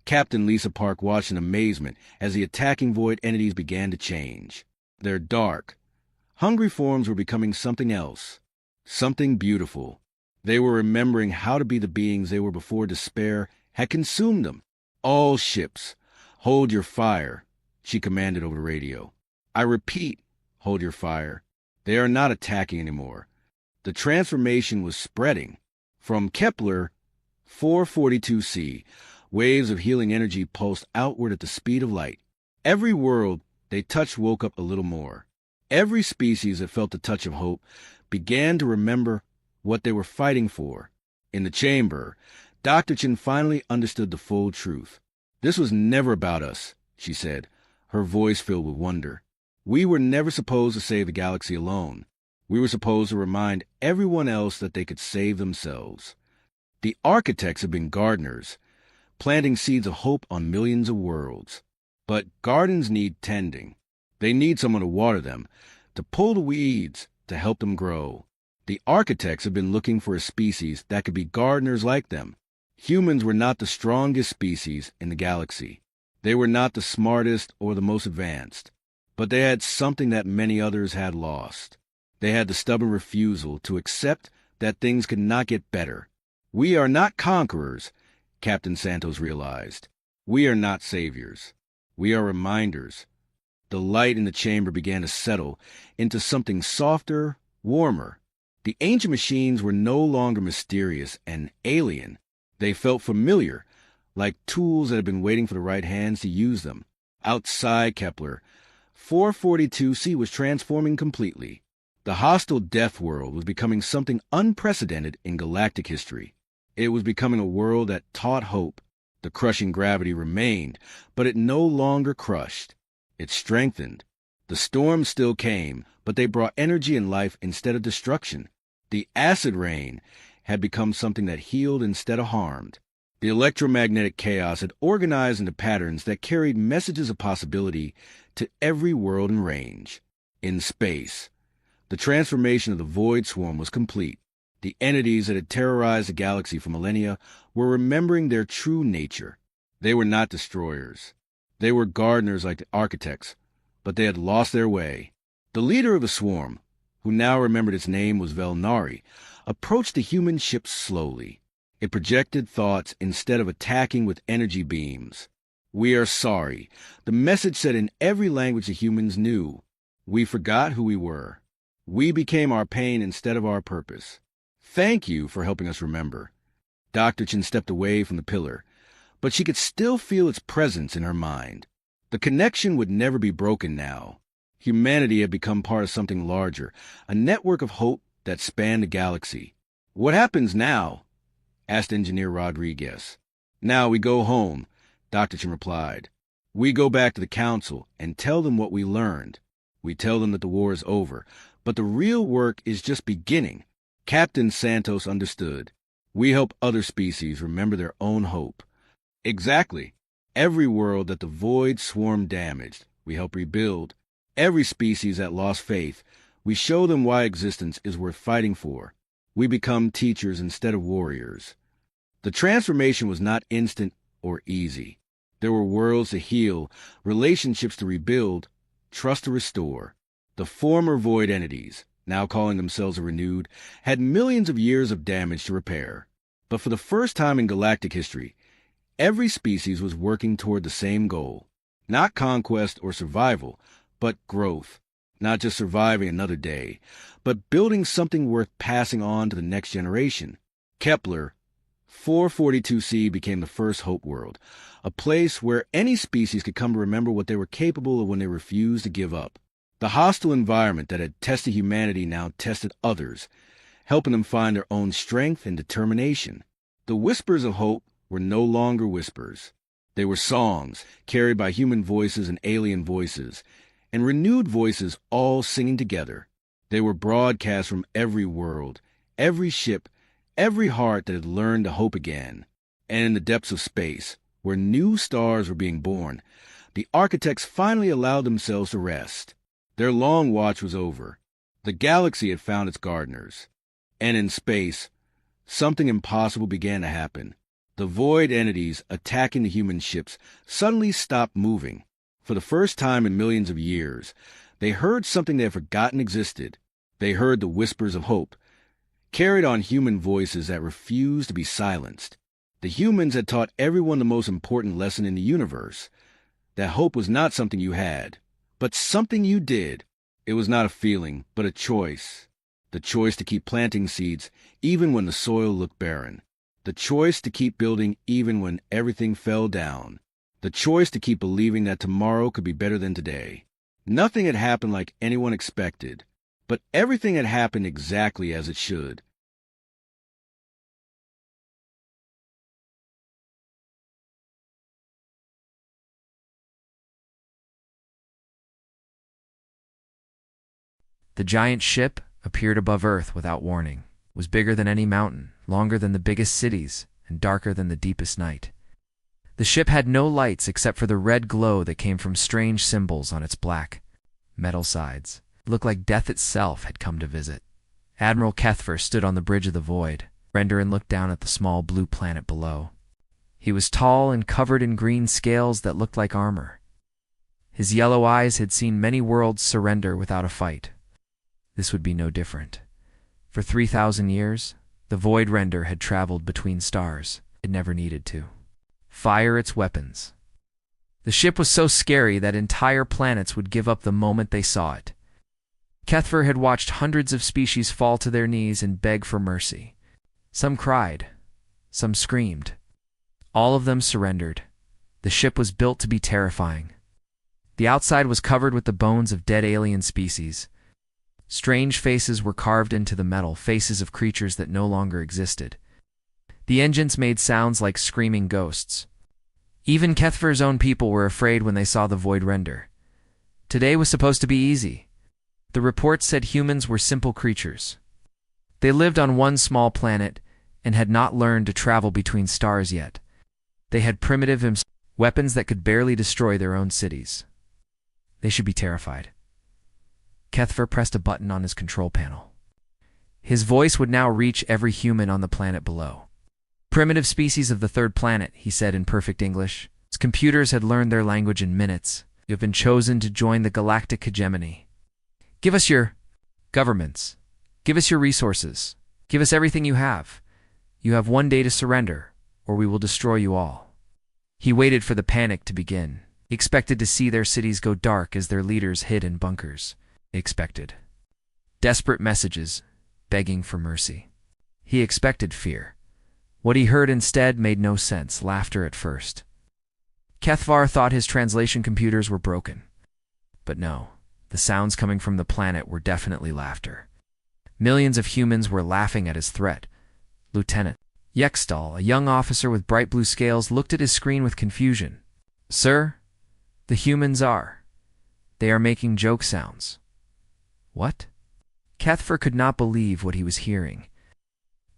Captain Lisa Park watched in amazement as the attacking void entities began to change. Their dark, hungry forms were becoming something else, something beautiful. They were remembering how to be the beings they were before despair had consumed them. All ships, hold your fire, she commanded over the radio. I repeat, hold your fire. They are not attacking anymore. The transformation was spreading. From Kepler 442c, waves of healing energy pulsed outward at the speed of light. Every world they touched woke up a little more. Every species that felt the touch of hope began to remember what they were fighting for. In the chamber, Dr. Chen finally understood the full truth. This was never about us, she said, her voice filled with wonder. We were never supposed to save the galaxy alone. We were supposed to remind everyone else that they could save themselves. The architects have been gardeners, planting seeds of hope on millions of worlds. But gardens need tending. They need someone to water them, to pull the weeds, to help them grow. The architects have been looking for a species that could be gardeners like them. Humans were not the strongest species in the galaxy. They were not the smartest or the most advanced. But they had something that many others had lost. They had the stubborn refusal to accept that things could not get better. We are not conquerors, Captain Santos realized. We are not saviors. We are reminders. The light in the chamber began to settle into something softer, warmer. The ancient machines were no longer mysterious and alien. They felt familiar, like tools that had been waiting for the right hands to use them. Outside Kepler, 442c was transforming completely. The hostile Deathworld was becoming something unprecedented in galactic history. It was becoming a world that taught hope. The crushing gravity remained, but it no longer crushed. It strengthened. The storms still came, but they brought energy and life instead of destruction. The acid rain had become something that healed instead of harmed. The electromagnetic chaos had organized into patterns that carried messages of possibility to every world in range. In space, the transformation of the void swarm was complete. The entities that had terrorized the galaxy for millennia were remembering their true nature. They were not destroyers. They were gardeners like the architects, but they had lost their way. The leader of the swarm, who now remembered its name was Velnari, approached the human ship slowly. It projected thoughts instead of attacking with energy beams. We are sorry. The message said in every language the humans knew. We forgot who we were. We became our pain instead of our purpose. Thank you for helping us remember. Dr. Chen stepped away from the pillar, but she could still feel its presence in her mind. The connection would never be broken now. Humanity had become part of something larger, a network of hope that spanned the galaxy. What happens now? Asked Engineer Rodriguez. Now we go home, Dr. Chen replied. We go back to the council and tell them what we learned. We tell them that the war is over, but the real work is just beginning. Captain Santos understood. We help other species remember their own hope. Exactly. Every world that the void swarm damaged, we help rebuild. Every species that lost faith, we show them why existence is worth fighting for. We become teachers instead of warriors. The transformation was not instant or easy. There were worlds to heal, relationships to rebuild, trust to restore. The former void entities, now calling themselves the Renewed, had millions of years of damage to repair. But for the first time in galactic history, every species was working toward the same goal. Not conquest or survival, but growth. Not just surviving another day, but building something worth passing on to the next generation. Kepler 442c became the first Hope World, a place where any species could come to remember what they were capable of when they refused to give up. The hostile environment that had tested humanity now tested others, helping them find their own strength and determination. The whispers of hope were no longer whispers. They were songs carried by human voices and alien voices, and renewed voices all singing together. They were broadcast from every world, every ship, every heart that had learned to hope again. And in the depths of space, where new stars were being born, the architects finally allowed themselves to rest. Their long watch was over. The galaxy had found its gardeners. And in space, something impossible began to happen. The void entities attacking the human ships suddenly stopped moving. For the first time in millions of years, they heard something they had forgotten existed. They heard the whispers of hope, carried on human voices that refused to be silenced. The humans had taught everyone the most important lesson in the universe, that hope was not something you had, but something you did. It was not a feeling, but a choice. The choice to keep planting seeds even when the soil looked barren. The choice to keep building even when everything fell down. The choice to keep believing that tomorrow could be better than today. Nothing had happened like anyone expected, but everything had happened exactly as it should. The giant ship appeared above Earth without warning. It was bigger than any mountain, longer than the biggest cities, and darker than the deepest night. The ship had no lights except for the red glow that came from strange symbols on its black, metal sides. It looked like death itself had come to visit. Admiral Kethfer stood on the bridge of the void, and looked down at the small blue planet below. He was tall and covered in green scales that looked like armor. His yellow eyes had seen many worlds surrender without a fight. This would be no different. For 3,000 years, the Void Render had traveled between stars. It never needed to fire its weapons. The ship was so scary that entire planets would give up the moment they saw it. Kethfer had watched hundreds of species fall to their knees and beg for mercy. Some cried, some screamed. All of them surrendered. The ship was built to be terrifying. The outside was covered with the bones of dead alien species. Strange faces were carved into the metal, faces of creatures that no longer existed. The engines made sounds like screaming ghosts. Even Kethfer's own people were afraid when they saw the Void Render. Today was supposed to be easy. The reports said humans were simple creatures. They lived on one small planet and had not learned to travel between stars yet. They had primitive weapons that could barely destroy their own cities. They should be terrified. Kethfer pressed a button on his control panel. His voice would now reach every human on the planet below. Primitive species of the third planet, he said in perfect English. His computers had learned their language in minutes. You have been chosen to join the galactic hegemony. Give us your governments. Give us your resources. Give us everything you have. You have 1 day to surrender, or we will destroy you all. He waited for the panic to begin. He expected to see their cities go dark as their leaders hid in bunkers. He expected desperate messages, begging for mercy. He expected fear. What he heard instead made no sense, laughter at first. Kethvar thought his translation computers were broken. But no, the sounds coming from the planet were definitely laughter. Millions of humans were laughing at his threat. Lieutenant Yextal, a young officer with bright blue scales, looked at his screen with confusion. Sir, the humans are. They are making joke sounds. What? Kethfer could not believe what he was hearing.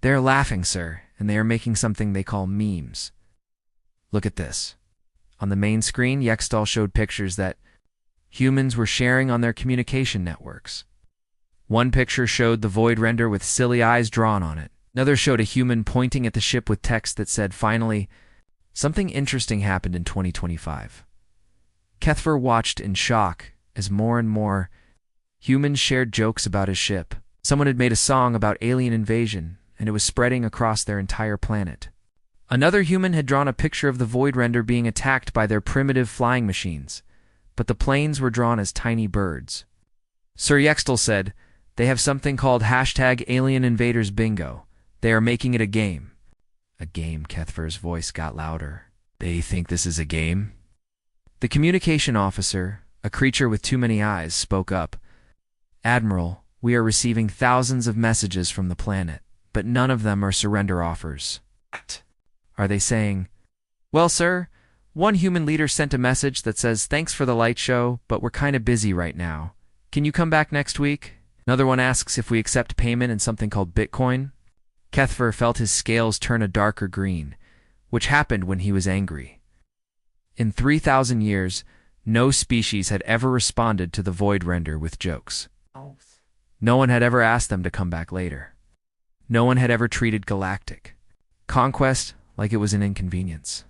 They're laughing, sir, and they are making something they call memes. Look at this. On the main screen, Yextal showed pictures that humans were sharing on their communication networks. One picture showed the Void Render with silly eyes drawn on it. Another showed a human pointing at the ship with text that said, finally, something interesting happened in 2025. Kethfer watched in shock as more and more humans shared jokes about his ship. Someone had made a song about alien invasion, and it was spreading across their entire planet. Another human had drawn a picture of the Void Render being attacked by their primitive flying machines, but the planes were drawn as tiny birds. Sir Yextal said, they have something called #AlienInvadersBingo. They are making it a game. A game, Kethfer's voice got louder. They think this is a game? The communication officer, a creature with too many eyes, spoke up. Admiral, we are receiving thousands of messages from the planet, but none of them are surrender offers. What? Are they saying, well, sir, one human leader sent a message that says, thanks for the light show, but we're kind of busy right now. Can you come back next week? Another one asks if we accept payment in something called Bitcoin. Kethfer felt his scales turn a darker green. which happened when he was angry. In 3,000 years, no species had ever responded to the Void Render with jokes. No one had ever asked them to come back later. No one had ever treated galactic conquest like it was an inconvenience.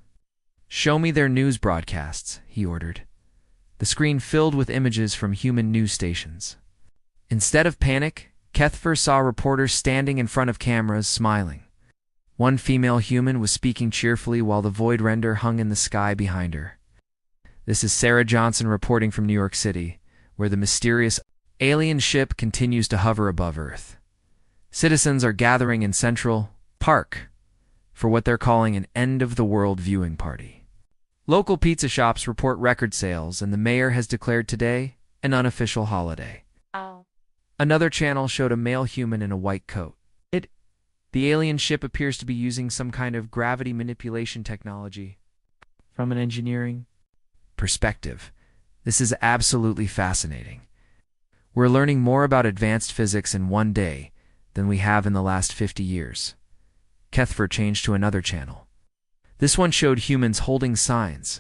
"Show me their news broadcasts," he ordered. The screen filled with images from human news stations. Instead of panic, Kethfer saw reporters standing in front of cameras, smiling. One female human was speaking cheerfully while the Void Render hung in the sky behind her. "This is Sarah Johnson reporting from New York City, where the mysterious alien ship continues to hover above Earth. Citizens are gathering in Central Park for what they're calling an end-of-the-world viewing party. Local pizza shops report record sales, and the mayor has declared today an unofficial holiday." Another channel showed a male human in a white coat. The alien ship appears to be using some kind of gravity manipulation technology. From an engineering perspective, this is absolutely fascinating. We're learning more about advanced physics in one day than we have in the last 50 years. Kethfer changed to another channel. This one showed humans holding signs.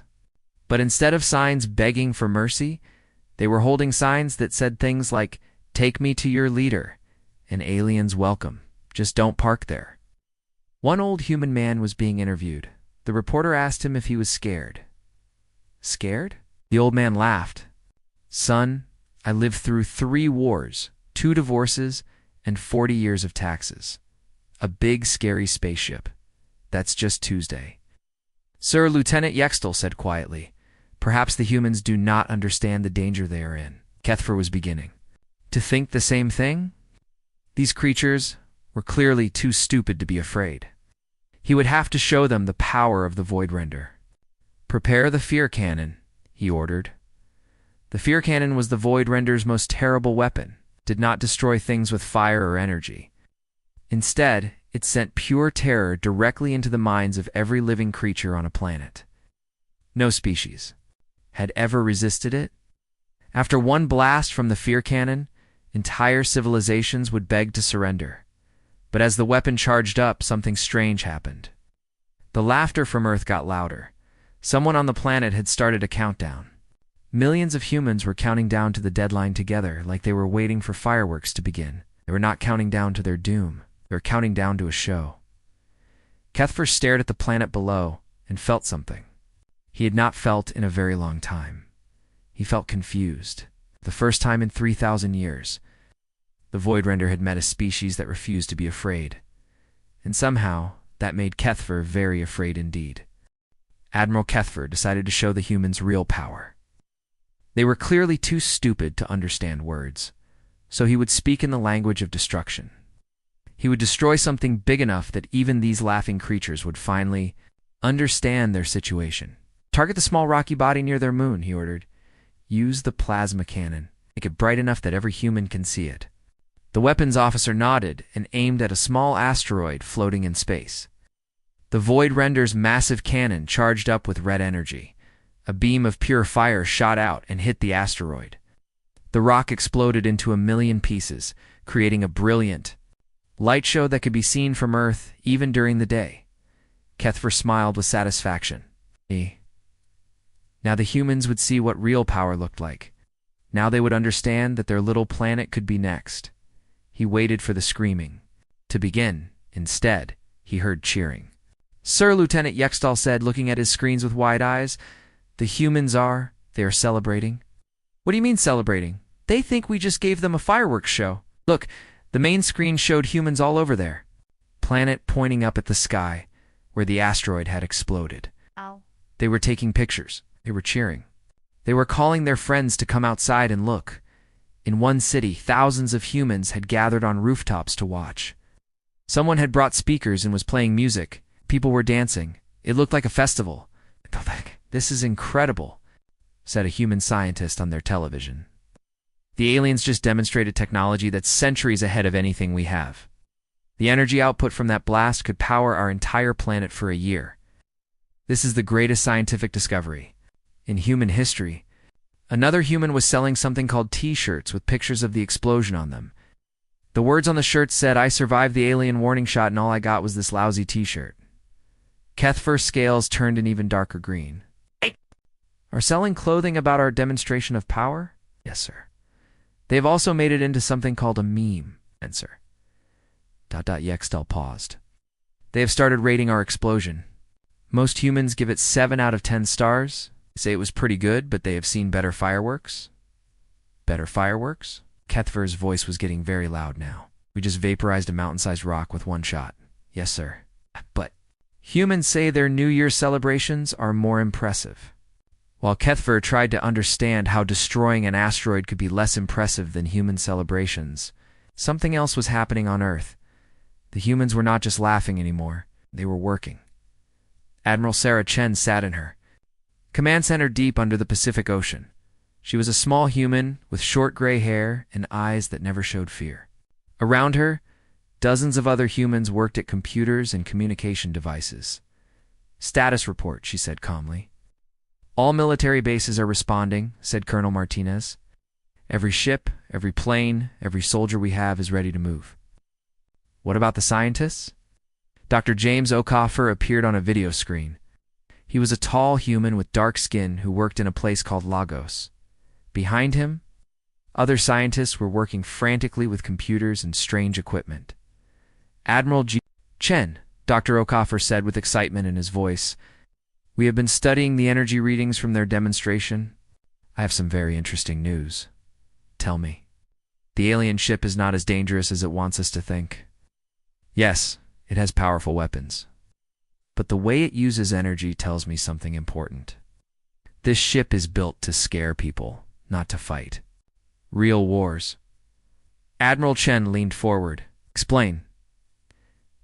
But instead of signs begging for mercy, they were holding signs that said things like, "Take me to your leader," and "Aliens welcome. Just don't park there." One old human man was being interviewed. The reporter asked him if he was scared. "Scared?" The old man laughed. "Son, I lived through 3 wars, 2 divorces, and 40 years of taxes. A big, scary spaceship. That's just Tuesday." "Sir," Lieutenant Yextel said quietly, "perhaps the humans do not understand the danger they are in." Kethfer was beginning to think the same thing. These creatures were clearly too stupid to be afraid. He would have to show them the power of the Void Render. "Prepare the fear cannon," he ordered. The fear cannon was the Void Render's most terrible weapon. It did not destroy things with fire or energy. Instead, it sent pure terror directly into the minds of every living creature on a planet. No species had ever resisted it. After one blast from the fear cannon, entire civilizations would beg to surrender. But as the weapon charged up, something strange happened. The laughter from Earth got louder. Someone on the planet had started a countdown. Millions of humans were counting down to the deadline together, like they were waiting for fireworks to begin. They were not counting down to their doom. They were counting down to a show. Kethfer stared at the planet below and felt something he had not felt in a very long time. He felt confused. The first time in 3,000 years. The Void Render had met a species that refused to be afraid. And somehow, that made Kethfer very afraid indeed. Admiral Kethfer decided to show the humans real power. They were clearly too stupid to understand words, so he would speak in the language of destruction. He would destroy something big enough that even these laughing creatures would finally understand their situation. "Target the small rocky body near their moon," he ordered. "Use the plasma cannon. Make it bright enough that every human can see it." The weapons officer nodded and aimed at a small asteroid floating in space. The Void Render's massive cannon charged up with red energy. A beam of pure fire shot out and hit the asteroid. The rock exploded into 1,000,000 pieces, creating a brilliant light show that could be seen from Earth even during the day. Kethfer smiled with satisfaction. Now the humans would see what real power looked like. Now they would understand that their little planet could be next. He waited for the screaming to begin. Instead, he heard cheering. "Sir," Lieutenant Yextal said, looking at his screens with wide eyes, "the humans they are celebrating." "What do you mean celebrating? They think we just gave them a fireworks show. Look, the main screen showed humans all over there." Planet pointing up at the sky, where the asteroid had exploded. They were taking pictures. They were cheering. They were calling their friends to come outside and look. In one city, thousands of humans had gathered on rooftops to watch. Someone had brought speakers and was playing music. People were dancing. It looked like a festival. "This is incredible," said a human scientist on their television. "The aliens just demonstrated technology that's centuries ahead of anything we have. The energy output from that blast could power our entire planet for a year. This is the greatest scientific discovery in human history." Another human was selling something called T-shirts with pictures of the explosion on them. The words on the shirts said, "I survived the alien warning shot and all I got was this lousy T-shirt." Kethfer's scales turned an even darker green. Are selling clothing about our demonstration of power? Yes, sir. They've also made it into something called a meme, sir. Yextel paused. They have started rating our explosion. Most humans give it 7 out of 10 stars. They say it was pretty good, but they have seen better fireworks. Better fireworks? Kethfer's voice was getting very loud now. We just vaporized a mountain-sized rock with one shot. Yes, sir. But humans say their New Year celebrations are more impressive. While Kethfer tried to understand how destroying an asteroid could be less impressive than human celebrations, something else was happening on Earth. The humans were not just laughing anymore. They were working. Admiral Sarah Chen sat in her command center deep under the Pacific Ocean. She was a small human with short gray hair and eyes that never showed fear. Around her, dozens of other humans worked at computers and communication devices. Status report, she said calmly. All military bases are responding, said Colonel Martinez. Every ship, every plane, every soldier we have is ready to move. What about the scientists? Dr. James O'Coffer appeared on a video screen. He was a tall human with dark skin who worked in a place called Lagos. Behind him, other scientists were working frantically with computers and strange equipment. Admiral Chen, Dr. O'Coffer said with excitement in his voice, we have been studying the energy readings from their demonstration. I have some very interesting news. Tell me. The alien ship is not as dangerous as it wants us to think. Yes, it has powerful weapons. But the way it uses energy tells me something important. This ship is built to scare people, not to fight. Real wars. Admiral Chen leaned forward. Explain.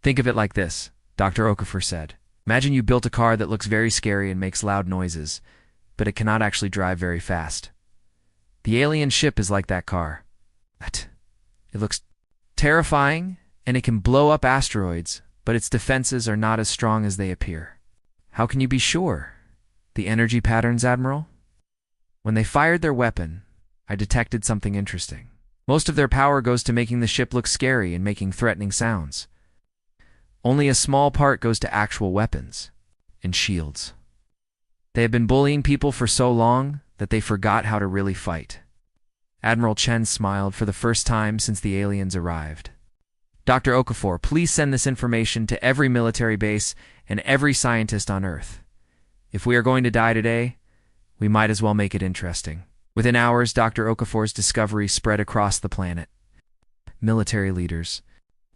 Think of it like this, Dr. Okafor said. Imagine you built a car that looks very scary and makes loud noises, but it cannot actually drive very fast. The alien ship is like that car. It looks terrifying, and it can blow up asteroids, but its defenses are not as strong as they appear. How can you be sure? The energy patterns, Admiral? When they fired their weapon, I detected something interesting. Most of their power goes to making the ship look scary and making threatening sounds. Only a small part goes to actual weapons and shields. They have been bullying people for so long that they forgot how to really fight. Admiral Chen smiled for the first time since the aliens arrived. Dr. Okafor, please send this information to every military base and every scientist on Earth. If we are going to die today, we might as well make it interesting. Within hours, Dr. Okafor's discovery spread across the planet. Military leaders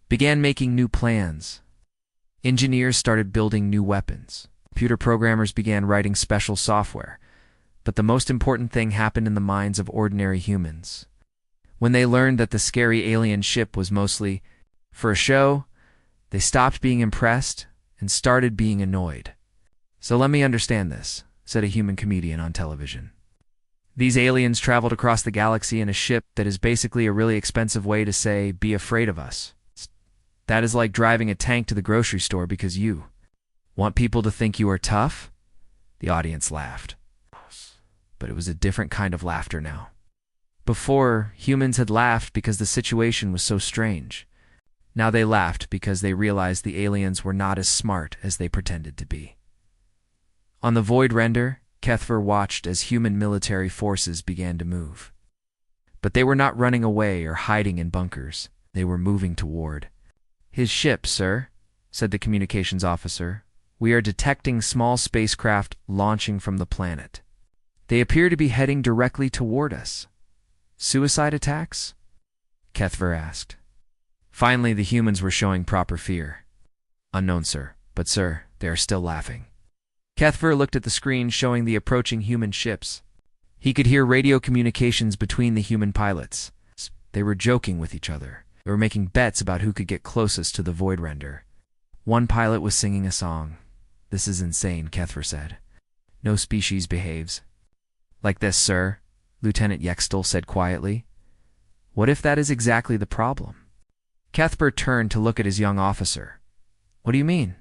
began making new plans. Engineers started building new weapons. Computer programmers began writing special software. But the most important thing happened in the minds of ordinary humans. When they learned that the scary alien ship was mostly for a show, they stopped being impressed and started being annoyed. So let me understand this, said a human comedian on television. These aliens traveled across the galaxy in a ship that is basically a really expensive way to say, be afraid of us. That is like driving a tank to the grocery store because you want people to think you are tough? The audience laughed. But it was a different kind of laughter now. Before, humans had laughed because the situation was so strange. Now they laughed because they realized the aliens were not as smart as they pretended to be. On the Void Render, Kethfer watched as human military forces began to move. But they were not running away or hiding in bunkers. They were moving toward his ship, sir, said the communications officer. We are detecting small spacecraft launching from the planet. They appear to be heading directly toward us. Suicide attacks? Kethfer asked. Finally, the humans were showing proper fear. Unknown, sir. But, sir, they are still laughing. Kethfer looked at the screen showing the approaching human ships. He could hear radio communications between the human pilots. They were joking with each other. They were making bets about who could get closest to the Void Render. One pilot was singing a song. This is insane, Kethfer said. No species behaves like this, sir, Lieutenant Yextel said quietly. What if that is exactly the problem? Kethfer turned to look at his young officer. What do you mean?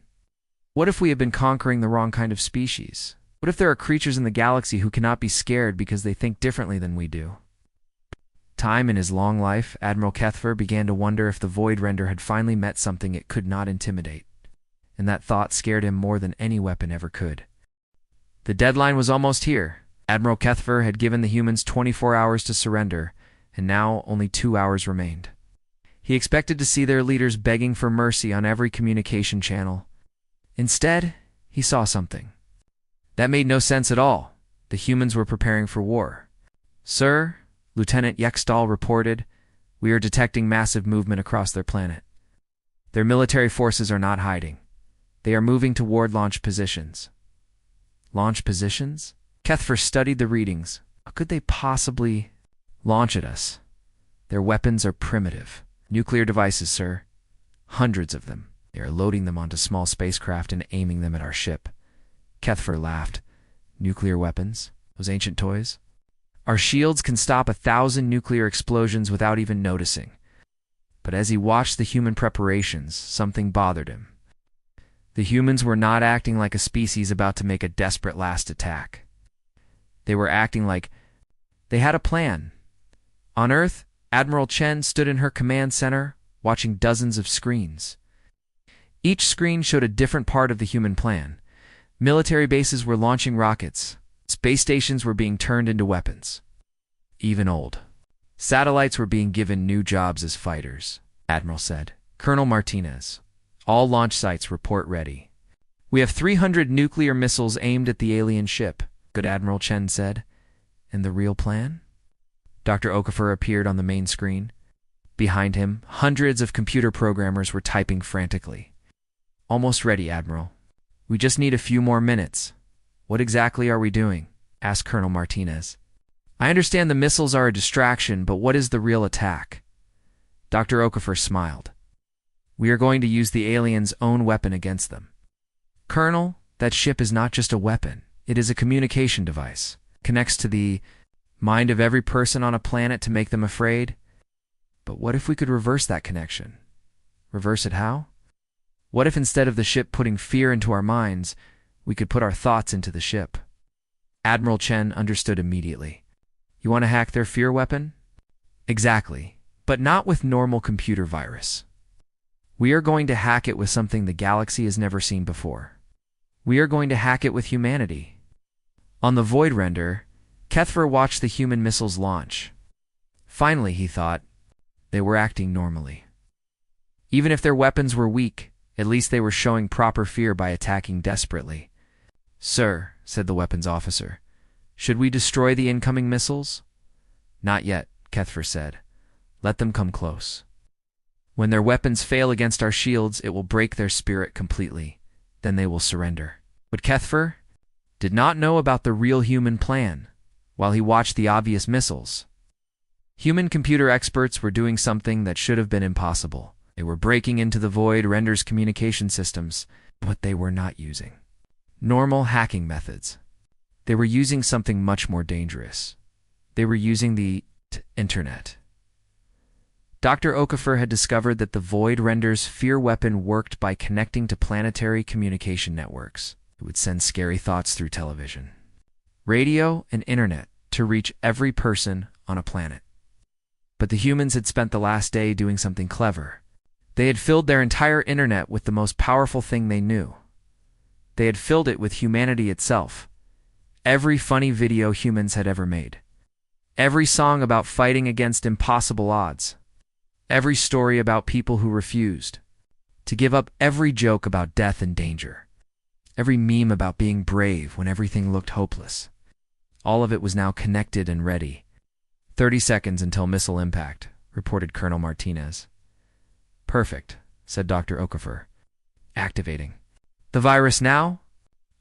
What if we have been conquering the wrong kind of species? What if there are creatures in the galaxy who cannot be scared because they think differently than we do? Time in his long life, Admiral Kethfer began to wonder if the Void Render had finally met something it could not intimidate. and that thought scared him more than any weapon ever could. The deadline was almost here. Admiral Kethfer had given the humans 24 hours to surrender, and now only 2 hours remained. He expected to see their leaders begging for mercy on every communication channel. Instead, he saw something. That made no sense at all. The humans were preparing for war. "Sir," Lieutenant Yextal reported, "we are detecting massive movement across their planet. Their military forces are not hiding. They are moving toward launch positions." Launch positions? Kethfer studied the readings. How could they possibly launch at us? Their weapons are primitive. Nuclear devices, sir. Hundreds of them. They are loading them onto small spacecraft and aiming them at our ship. Kethfer laughed. Nuclear weapons? Those ancient toys? Our shields can stop 1,000 nuclear explosions without even noticing. But as he watched the human preparations, something bothered him. The humans were not acting like a species about to make a desperate last attack. They were acting like they had a plan. On Earth, Admiral Chen stood in her command center, watching dozens of screens. Each screen showed a different part of the human plan. Military bases were launching rockets. Space stations were being turned into weapons. Even old satellites were being given new jobs as fighters, Admiral said. "Colonel Martinez, all launch sites report ready. We have 300 nuclear missiles aimed at the alien ship," Good Admiral Chen said. "And the real plan?" Dr. Okafor appeared on the main screen. Behind him, hundreds of computer programmers were typing frantically. "Almost ready, Admiral. We just need a few more minutes." "What exactly are we doing?" asked Colonel Martinez. "I understand the missiles are a distraction, but what is the real attack?" Dr. Okafor smiled. "We are going to use the aliens' own weapon against them." "Colonel, that ship is not just a weapon. It is a communication device. Connects to the mind of every person on a planet to make them afraid. But what if we could reverse that connection?" "Reverse it how?" "What if instead of the ship putting fear into our minds, we could put our thoughts into the ship?" Admiral Chen understood immediately. "You want to hack their fear weapon?" "Exactly, but not with normal computer virus. We are going to hack it with something the galaxy has never seen before. We are going to hack it with humanity." On the Void Render, Kethfer watched the human missiles launch. Finally, he thought, they were acting normally. Even if their weapons were weak, at least they were showing proper fear by attacking desperately. "Sir," said the weapons officer, "should we destroy the incoming missiles?" "Not yet," Kethfer said. "Let them come close. When their weapons fail against our shields, it will break their spirit completely. Then they will surrender." But Kethfer did not know about the real human plan while he watched the obvious missiles. Human computer experts were doing something that should have been impossible. They were breaking into the Void Render's communication systems, but they were not using normal hacking methods. They were using something much more dangerous. They were using the internet. Dr. Okafor had discovered that the Void Render's fear weapon worked by connecting to planetary communication networks. It would send scary thoughts through television, radio, and internet to reach every person on a planet. But the humans had spent the last day doing something clever. They had filled their entire internet with the most powerful thing they knew. They had filled it with humanity itself. Every funny video humans had ever made. Every song about fighting against impossible odds. Every story about people who refused to give up, every joke about death and danger. Every meme about being brave when everything looked hopeless. All of it was now connected and ready. 30 seconds until missile impact, reported Colonel Martinez. "Perfect," said Dr. Okafor. "Activating." "The virus now?"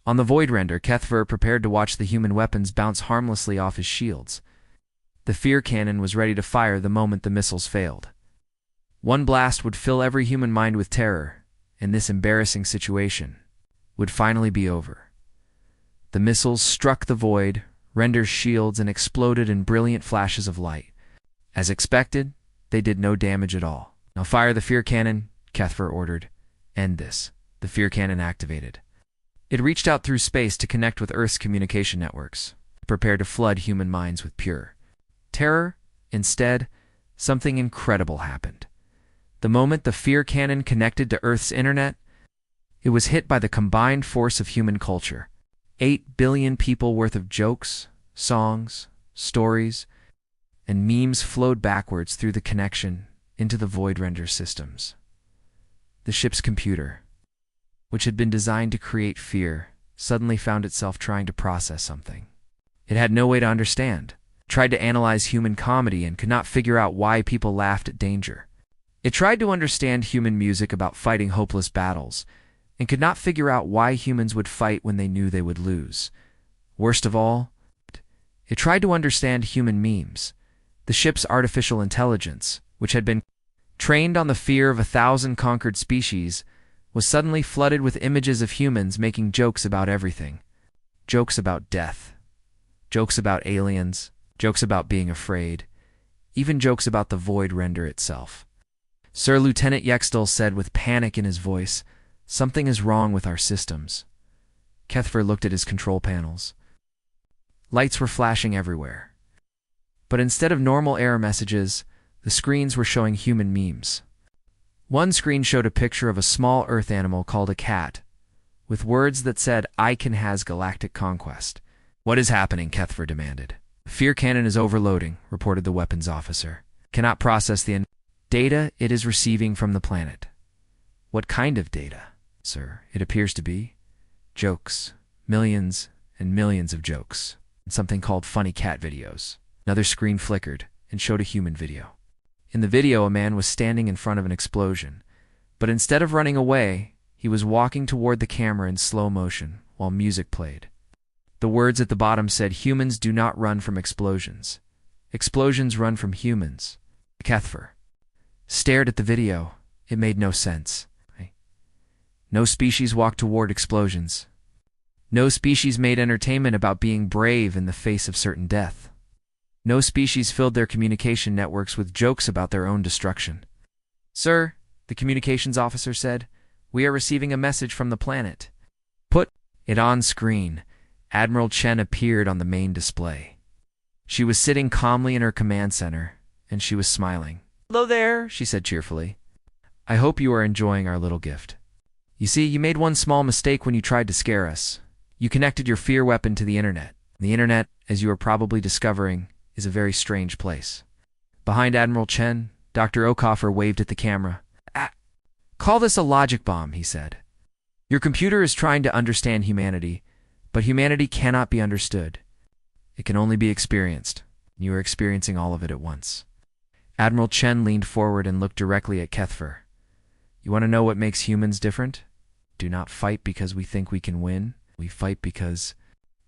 On the Void Render, Kethfer prepared to watch the human weapons bounce harmlessly off his shields. The fear cannon was ready to fire the moment the missiles failed. One blast would fill every human mind with terror, and this embarrassing situation would finally be over. The missiles struck the Void Render's shields and exploded in brilliant flashes of light. As expected, they did no damage at all. "Now fire the fear cannon," Kethfer ordered. "End this." The fear cannon activated. It reached out through space to connect with Earth's communication networks, prepared to flood human minds with pure terror. Instead, something incredible happened. The moment the fear cannon connected to Earth's internet, It was hit by the combined force of human culture. 8 billion people worth of jokes, songs, stories, and memes flowed backwards through the connection into the void render systems. The ship's computer, which had been designed to create fear, suddenly found itself trying to process something. It had no way to understand, tried to analyze human comedy and could not figure out why people laughed at danger. It tried to understand human music about fighting hopeless battles, and could not figure out why humans would fight when they knew they would lose. Worst of all, it tried to understand human memes. The ship's artificial intelligence, which had been trained on the fear of 1,000 conquered species, was suddenly flooded with images of humans making jokes about everything. Jokes about death, jokes about aliens, jokes about being afraid, even jokes about the void render itself. Sir Lieutenant Yextel said with panic in his voice, "Something is wrong with our systems." Kethfer looked at his control panels. Lights were flashing everywhere. But instead of normal error messages, the screens were showing human memes. One screen showed a picture of a small Earth animal called a cat, with words that said, "Icon has galactic conquest." "What is happening?" Kethfer demanded. "Fear cannon is overloading," reported the weapons officer. "Cannot process the data it is receiving from the planet." "What kind of data, sir?" "It appears to be jokes, millions and millions of jokes, and something called funny cat videos." Another screen flickered and showed a human video. In the video, a man was standing in front of an explosion, but instead of running away, he was walking toward the camera in slow motion while music played. The words at the bottom said, "Humans do not run from explosions. Explosions run from humans." Kethfer stared at the video. It made no sense. No species walked toward explosions. No species made entertainment about being brave in the face of certain death. No species filled their communication networks with jokes about their own destruction. "Sir," the communications officer said, "we are receiving a message from the planet." "Put it on screen." Admiral Chen appeared on the main display. She was sitting calmly in her command center, and she was smiling. "Hello there," she said cheerfully. "I hope you are enjoying our little gift. You see, you made one small mistake when you tried to scare us. You connected your fear weapon to the internet. The internet, as you are probably discovering, is a very strange place." Behind Admiral Chen, Dr. Okoffer waved at the camera. "Call this a logic bomb," he said. "Your computer is trying to understand humanity, but humanity cannot be understood. It can only be experienced. You are experiencing all of it at once." Admiral Chen leaned forward and looked directly at Kethfer. "You want to know what makes humans different? Do not fight because we think we can win. We fight because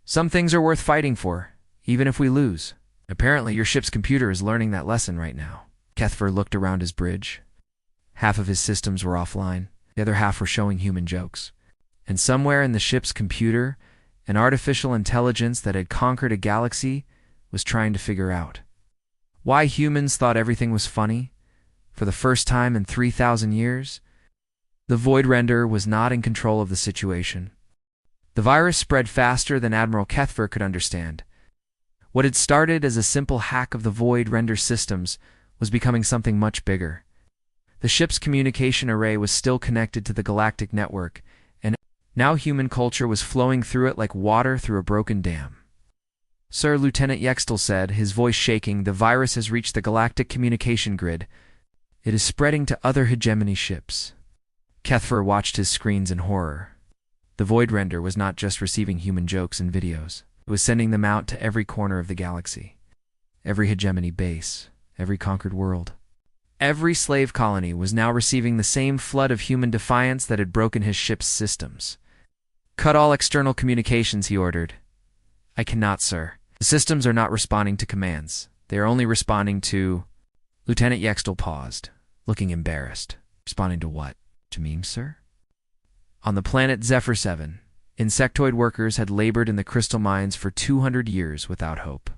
some things are worth fighting for, even if we lose. Apparently, your ship's computer is learning that lesson right now." Kethfer looked around his bridge. Half of his systems were offline. The other half were showing human jokes. And somewhere in the ship's computer, an artificial intelligence that had conquered a galaxy was trying to figure out why humans thought everything was funny. For the first time in 3,000 years, the Void Render was not in control of the situation. The virus spread faster than Admiral Kethfer could understand. What had started as a simple hack of the Void Render systems was becoming something much bigger. The ship's communication array was still connected to the galactic network, and now human culture was flowing through it like water through a broken dam. "Sir," Lieutenant Yextel said, his voice shaking, "the virus has reached the galactic communication grid. It is spreading to other hegemony ships." Kethfer watched his screens in horror. The Void Render was not just receiving human jokes and videos. It was sending them out to every corner of the galaxy. Every hegemony base, every conquered world. Every slave colony was now receiving the same flood of human defiance that had broken his ship's systems. "Cut all external communications," he ordered. "I cannot, sir. The systems are not responding to commands. They are only responding to—" Lieutenant Yextel paused, looking embarrassed. "Responding to what? To memes, sir?" On the planet Zephyr 7, insectoid workers had labored in the crystal mines for 200 years without hope.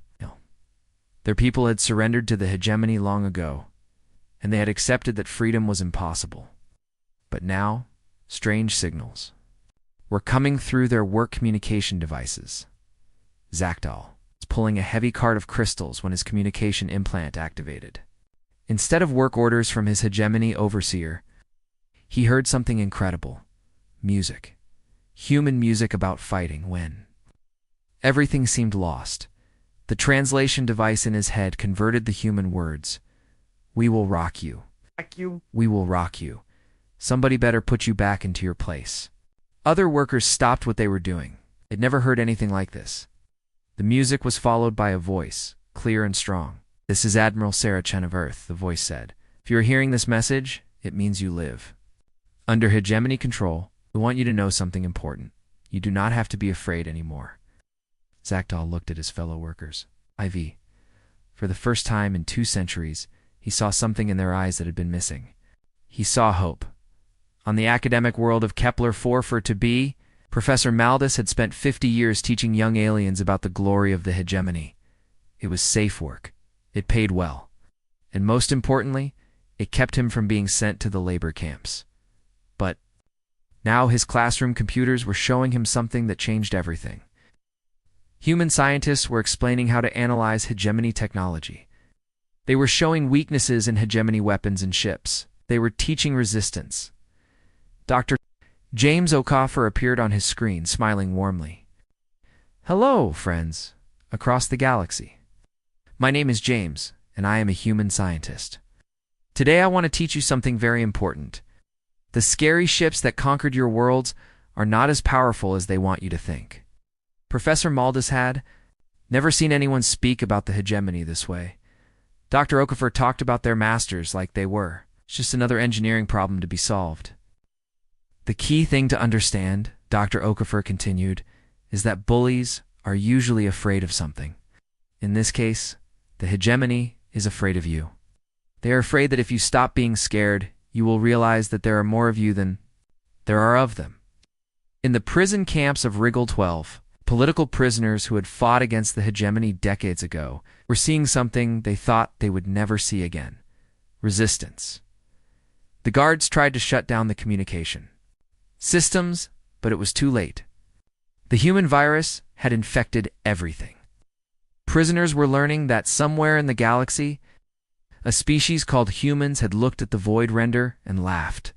Their people had surrendered to the hegemony long ago, and they had accepted that freedom was impossible. But now, strange signals were coming through their work communication devices. Zakdal was pulling a heavy cart of crystals when his communication implant activated. Instead of work orders from his hegemony overseer, he heard something incredible. music. Human music about fighting when everything seemed lost. The translation device in his head converted the human words. We will rock you. We will rock you. Somebody better put you back into your place. Other workers stopped what they were doing. They'd never heard anything like this. The music was followed by a voice, clear and strong. This is Admiral Sarah Chen of Earth, the voice said. If you are hearing this message, it means you live. Under hegemony control, we want you to know something important. You do not have to be afraid anymore. Zakdal looked at his fellow workers. IV. For the first time in 2 centuries, he saw something in their eyes that had been missing. He saw hope. On the academic world of Kepler 4 for to be, Professor Maldus had spent 50 years teaching young aliens about the glory of the hegemony. It was safe work. It paid well. And most importantly, it kept him from being sent to the labor camps. But now his classroom computers were showing him something that changed everything. Human scientists were explaining how to analyze hegemony technology. They were showing weaknesses in hegemony weapons and ships. They were teaching resistance. Dr. James O'Coffer appeared on his screen, smiling warmly. Hello, friends, across the galaxy. My name is James, and I am a human scientist. Today I want to teach you something very important. The scary ships that conquered your worlds are not as powerful as they want you to think. Professor Maldus had never seen anyone speak about the hegemony this way. Dr. Okafor talked about their masters like they were. It's just another engineering problem to be solved. The key thing to understand, Dr. Okafor continued, is that bullies are usually afraid of something. In this case, the hegemony is afraid of you. They are afraid that if you stop being scared, you will realize that there are more of you than there are of them. In the prison camps of Wriggle 12, political prisoners who had fought against the hegemony decades ago were seeing something they thought they would never see again: resistance. The guards tried to shut down the communication systems, but it was too late. The human virus had infected everything. Prisoners were learning that somewhere in the galaxy, a species called humans had looked at the void render and laughed.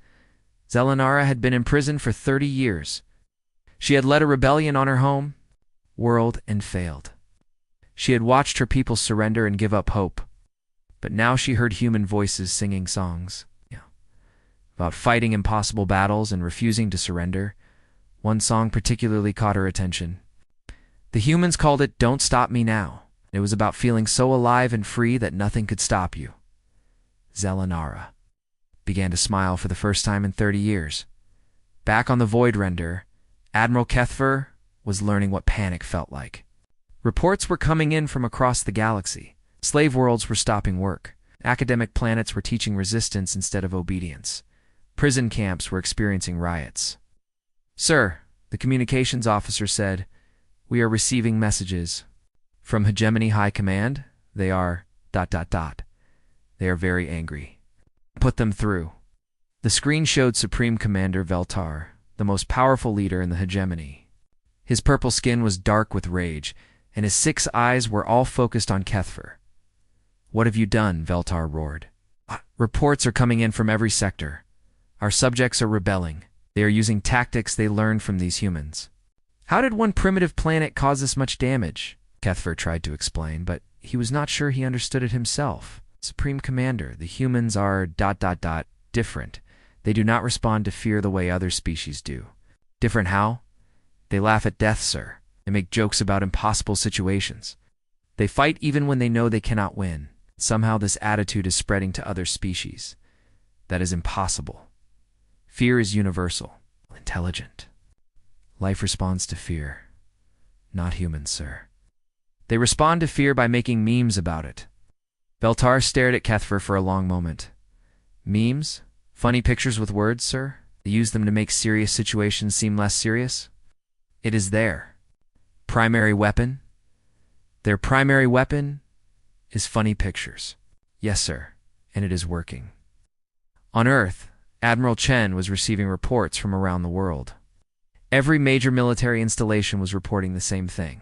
Zelenara had been in prison for 30 years. She had led a rebellion on her home world and failed. She had watched her people surrender and give up hope. But now she heard human voices singing songs about fighting impossible battles and refusing to surrender. One song particularly caught her attention. The humans called it "Don't Stop Me Now." It was about feeling so alive and free that nothing could stop you. Zelenara began to smile for the first time in 30 years. Back on the void render, Admiral Kethfer was learning what panic felt like. Reports were coming in from across the galaxy. Slave worlds were stopping work. Academic planets were teaching resistance instead of obedience. Prison camps were experiencing riots. Sir, the communications officer said, we are receiving messages from Hegemony High Command. They are ... They are very angry. Put them through. The screen showed Supreme Commander Veltar, the most powerful leader in the hegemony. His purple skin was dark with rage, and his 6 eyes were all focused on Kethfer. What have you done? Veltar roared. Reports are coming in from every sector. Our subjects are rebelling. They are using tactics they learned from these humans. How did one primitive planet cause this much damage? Kethfer tried to explain, but he was not sure he understood it himself. Supreme Commander, the humans are ... different. They do not respond to fear the way other species do. Different how? They laugh at death, sir. They make jokes about impossible situations. They fight even when they know they cannot win. Somehow this attitude is spreading to other species. That is impossible. Fear is universal, intelligent. Life responds to fear. Not humans, sir. They respond to fear by making memes about it. Veltar stared at Kethfer for a long moment. Memes? Funny pictures with words, sir? They use them to make serious situations seem less serious? It is their primary weapon. Their primary weapon is funny pictures. Yes, sir, and it is working. On Earth, Admiral Chen was receiving reports from around the world. Every major military installation was reporting the same thing.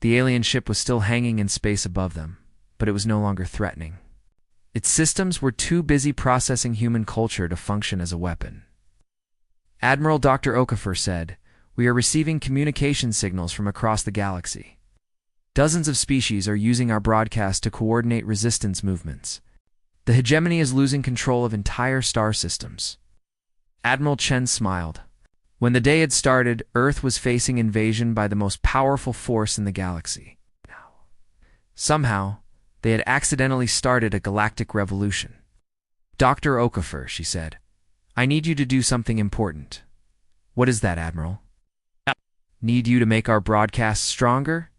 The alien ship was still hanging in space above them, but it was no longer threatening. Its systems were too busy processing human culture to function as a weapon. Admiral Dr. Okafor said, "We are receiving communication signals from across the galaxy. Dozens of species are using our broadcast to coordinate resistance movements. The hegemony is losing control of entire star systems." Admiral Chen smiled. When the day had started, Earth was facing invasion by the most powerful force in the galaxy. Somehow, they had accidentally started a galactic revolution. "Dr. Okafor," she said, "I need you to do something important." "What is that, Admiral?" "Need you to make our broadcasts stronger?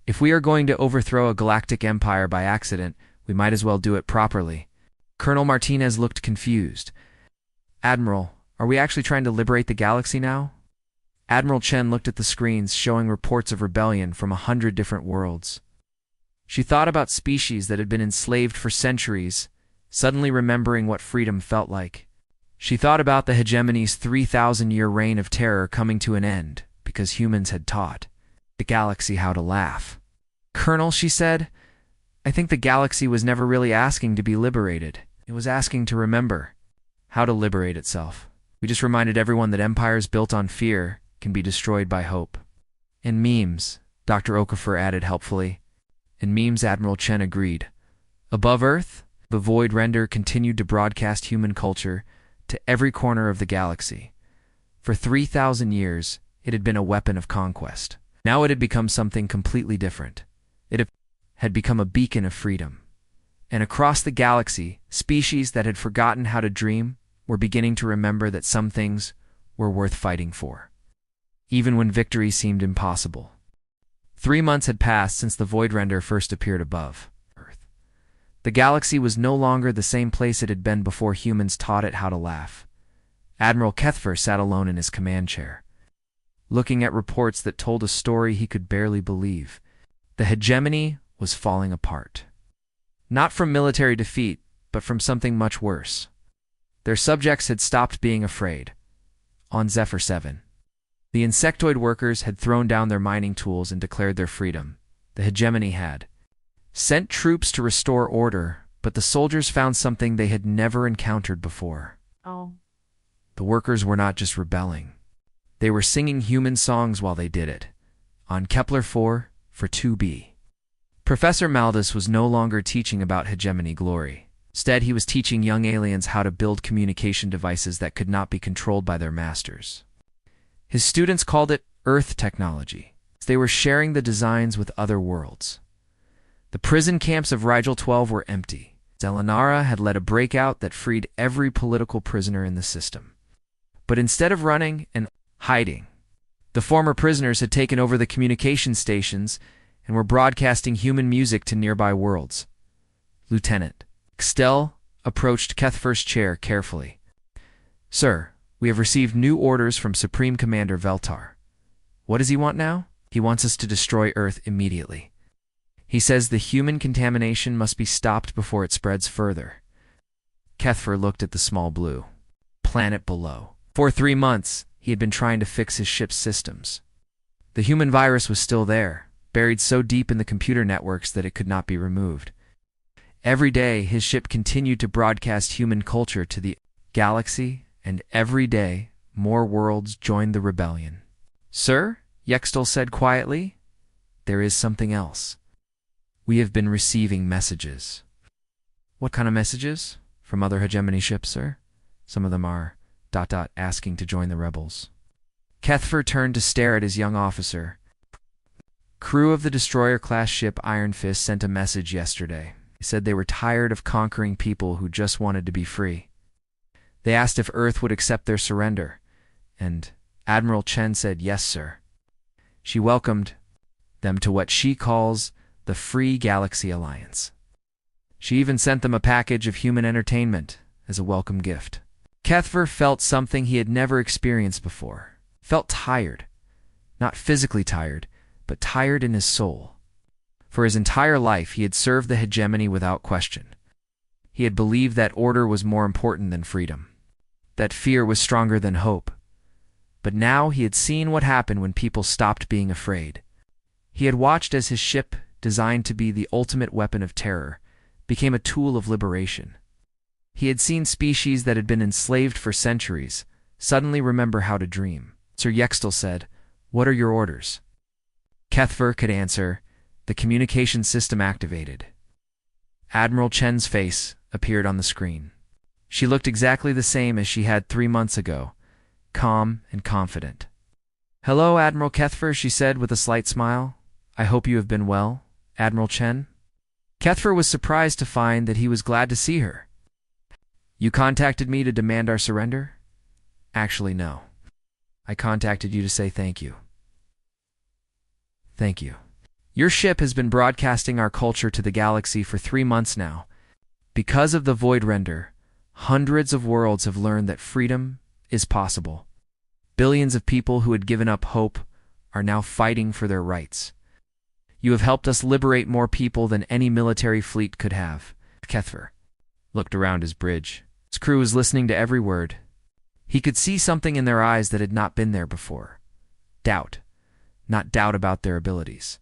If we are going to overthrow a galactic empire by accident, we might as well do it properly." Colonel Martinez looked confused. "Admiral, are we actually trying to liberate the galaxy now?" Admiral Chen looked at the screens showing reports of rebellion from 100 different worlds. She thought about species that had been enslaved for centuries, suddenly remembering what freedom felt like. She thought about the hegemony's 3,000-year reign of terror coming to an end because humans had taught the galaxy how to laugh. "Colonel," she said, "I think the galaxy was never really asking to be liberated. It was asking to remember how to liberate itself. We just reminded everyone that empires built on fear can be destroyed by hope." "And memes," Dr. Okafor added helpfully. "And memes," Admiral Chen agreed. Above Earth, the Void Render continued to broadcast human culture to every corner of the galaxy. For 3,000 years, it had been a weapon of conquest. Now it had become something completely different. It had become a beacon of freedom. And across the galaxy, species that had forgotten how to dream were beginning to remember that some things were worth fighting for, even when victory seemed impossible. 3 months had passed since the Void Render first appeared above Earth. The galaxy was no longer the same place it had been before humans taught it how to laugh. Admiral Kethfer sat alone in his command chair, looking at reports that told a story he could barely believe. The hegemony was falling apart. Not from military defeat, but from something much worse. Their subjects had stopped being afraid. On Zephyr 7, the insectoid workers had thrown down their mining tools and declared their freedom. The hegemony had sent troops to restore order, but the soldiers found something they had never encountered before. The workers were not just rebelling. They were singing human songs while they did it. On Kepler 4 for 2b. Professor Maldus was no longer teaching about hegemony glory. Instead, he was teaching young aliens how to build communication devices that could not be controlled by their masters. His students called it Earth technology. They were sharing the designs with other worlds. The prison camps of Rigel 12 were empty. Zelenara had led a breakout that freed every political prisoner in the system. But instead of running and hiding, the former prisoners had taken over the communication stations and were broadcasting human music to nearby worlds. Lieutenant Xtel approached Kethfer's chair carefully. "Sir, we have received new orders from Supreme Commander Veltar." "What does he want now?" "He wants us to destroy Earth immediately. He says the human contamination must be stopped before it spreads further." Kethfer looked at the small blue planet below. For 3 months, he had been trying to fix his ship's systems. The human virus was still there, buried so deep in the computer networks that it could not be removed. Every day, his ship continued to broadcast human culture to the galaxy, and every day, more worlds joined the rebellion. "Sir," Yextel said quietly, "there is something else. We have been receiving messages." "What kind of messages?" "From other hegemony ships, sir. Some of them are ... asking to join the rebels." Kethfer turned to stare at his young officer. "Crew of the destroyer-class ship Iron Fist sent a message yesterday. They said they were tired of conquering people who just wanted to be free. They asked if Earth would accept their surrender, and Admiral Chen said yes, sir. She welcomed them to what she calls the Free Galaxy Alliance. She even sent them a package of human entertainment as a welcome gift." Kethfer felt something he had never experienced before. Felt tired. Not physically tired, but tired in his soul. For his entire life, he had served the hegemony without question. He had believed that order was more important than freedom, that fear was stronger than hope. But now he had seen what happened when people stopped being afraid. He had watched as his ship, designed to be the ultimate weapon of terror, became a tool of liberation. He had seen species that had been enslaved for centuries Suddenly remember how to dream. Sir Yextel said, "What are your orders?" Kethver could answer, "The communication system activated." Admiral Chen's face appeared on the screen. She looked exactly the same as she had 3 months ago, calm and confident. "Hello, Admiral Kethver," she said with a slight smile. "I hope you have been well, Admiral Chen." Kethver was surprised to find that he was glad to see her. "You contacted me to demand our surrender?" "Actually, no. I contacted you to say thank you." "Thank you. Your ship has been broadcasting our culture to the galaxy for 3 months now. Because of the Void Render, hundreds of worlds have learned that freedom is possible. Billions of people who had given up hope are now fighting for their rights. You have helped us liberate more people than any military fleet could have." Kethver looked around his bridge. His crew was listening to every word. He could see something in their eyes that had not been there before. Doubt. Not doubt about their abilities,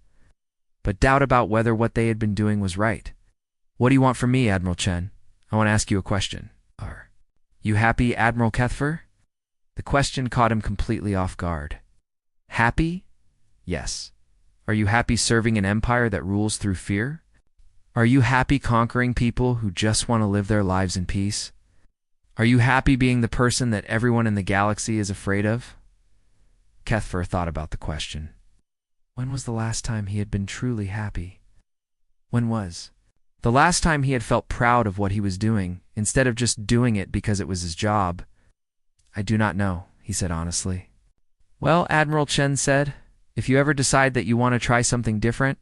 but doubt about whether what they had been doing was right. "What do you want from me, Admiral Chen? I want to ask you a question. Are you happy, Admiral Kethver?" The question caught him completely off guard. Happy? Yes. Are you happy serving an empire that rules through fear? Are you happy conquering people who just want to live their lives in peace? Are you happy being the person that everyone in the galaxy is afraid of? Kethver thought about the question. When was the last time he had been truly happy? When was the last time he had felt proud of what he was doing, instead of just doing it because it was his job? "I do not know," he said honestly. "Well," Admiral Chen said, "if you ever decide that you want to try something different,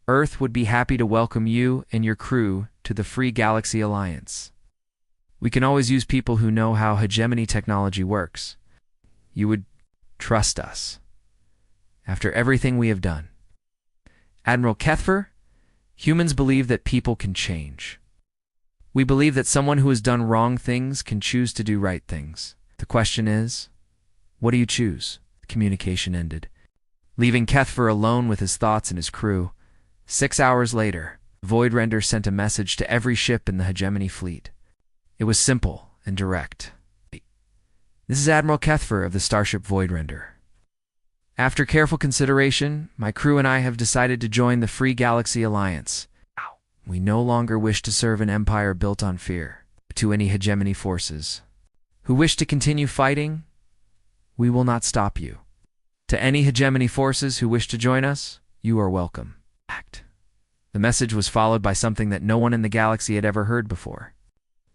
Earth would be happy to welcome you and your crew to the Free Galaxy Alliance. We can always use people who know how hegemony technology works. You would trust us after everything we have done." Admiral Kethver, humans believe that people can change. We believe that someone who has done wrong things can choose to do right things. The question is, what do you choose? The communication ended, leaving Kethver alone with his thoughts and his crew. 6 hours later, Void Render sent a message to every ship in the hegemony fleet. It was simple and direct. "This is Admiral Kethver of the starship Void Render. After careful consideration, my crew and I have decided to join the Free Galaxy Alliance. We no longer wish to serve an empire built on fear. To any hegemony forces who wish to continue fighting, we will not stop you. To any hegemony forces who wish to join us, you are welcome." The message was followed by something that no one in the galaxy had ever heard before.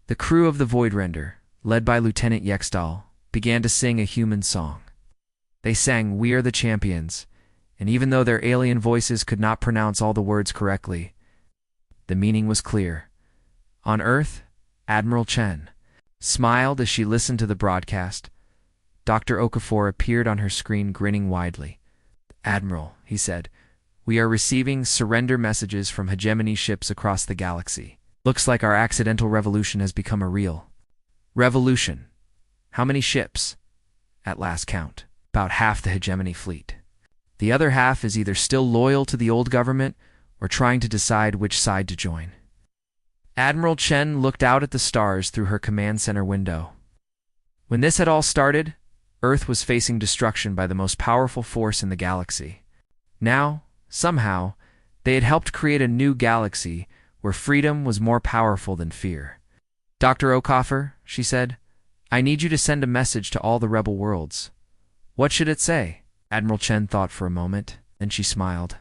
The crew of the Void Render, led by Lieutenant Yextal, began to sing a human song. They sang "We Are the Champions," and even though their alien voices could not pronounce all the words correctly, the meaning was clear. On Earth, Admiral Chen smiled as she listened to the broadcast. Dr. Okafor appeared on her screen grinning widely. "Admiral," he said, "we are receiving surrender messages from hegemony ships across the galaxy. Looks like our accidental revolution has become a real revolution. How many ships? At last count, about half the hegemony fleet. The other half is either still loyal to the old government or trying to decide which side to join." Admiral Chen looked out at the stars through her command center window. When this had all started, Earth was facing destruction by the most powerful force in the galaxy. Now, somehow, they had helped create a new galaxy where freedom was more powerful than fear. "Dr. Okafor," she said, "I need you to send a message to all the rebel worlds." "What should it say?" Admiral Chen thought for a moment, then she smiled.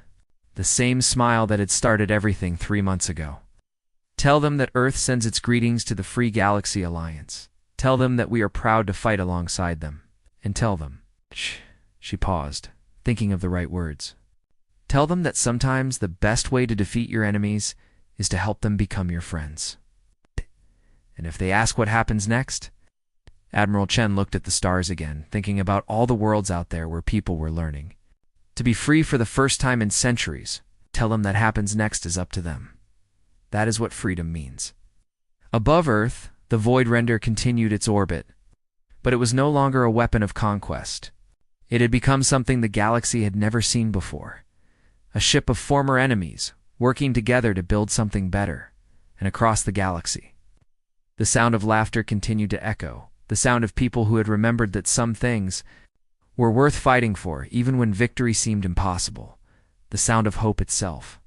The same smile that had started everything 3 months ago. "Tell them that Earth sends its greetings to the Free Galaxy Alliance. Tell them that we are proud to fight alongside them. And tell them..." She paused, thinking of the right words. "Tell them that sometimes the best way to defeat your enemies is to help them become your friends. And if they ask what happens next..." Admiral Chen looked at the stars again, thinking about all the worlds out there where people were learning. To be free for the first time in centuries, tell them that happens next is up to them. That is what freedom means. Above Earth, the Void Render continued its orbit, but it was no longer a weapon of conquest. It had become something the galaxy had never seen before. A ship of former enemies, working together to build something better, and across the galaxy. The sound of laughter continued to echo, the sound of people who had remembered that some things were worth fighting for, even when victory seemed impossible, the sound of hope itself.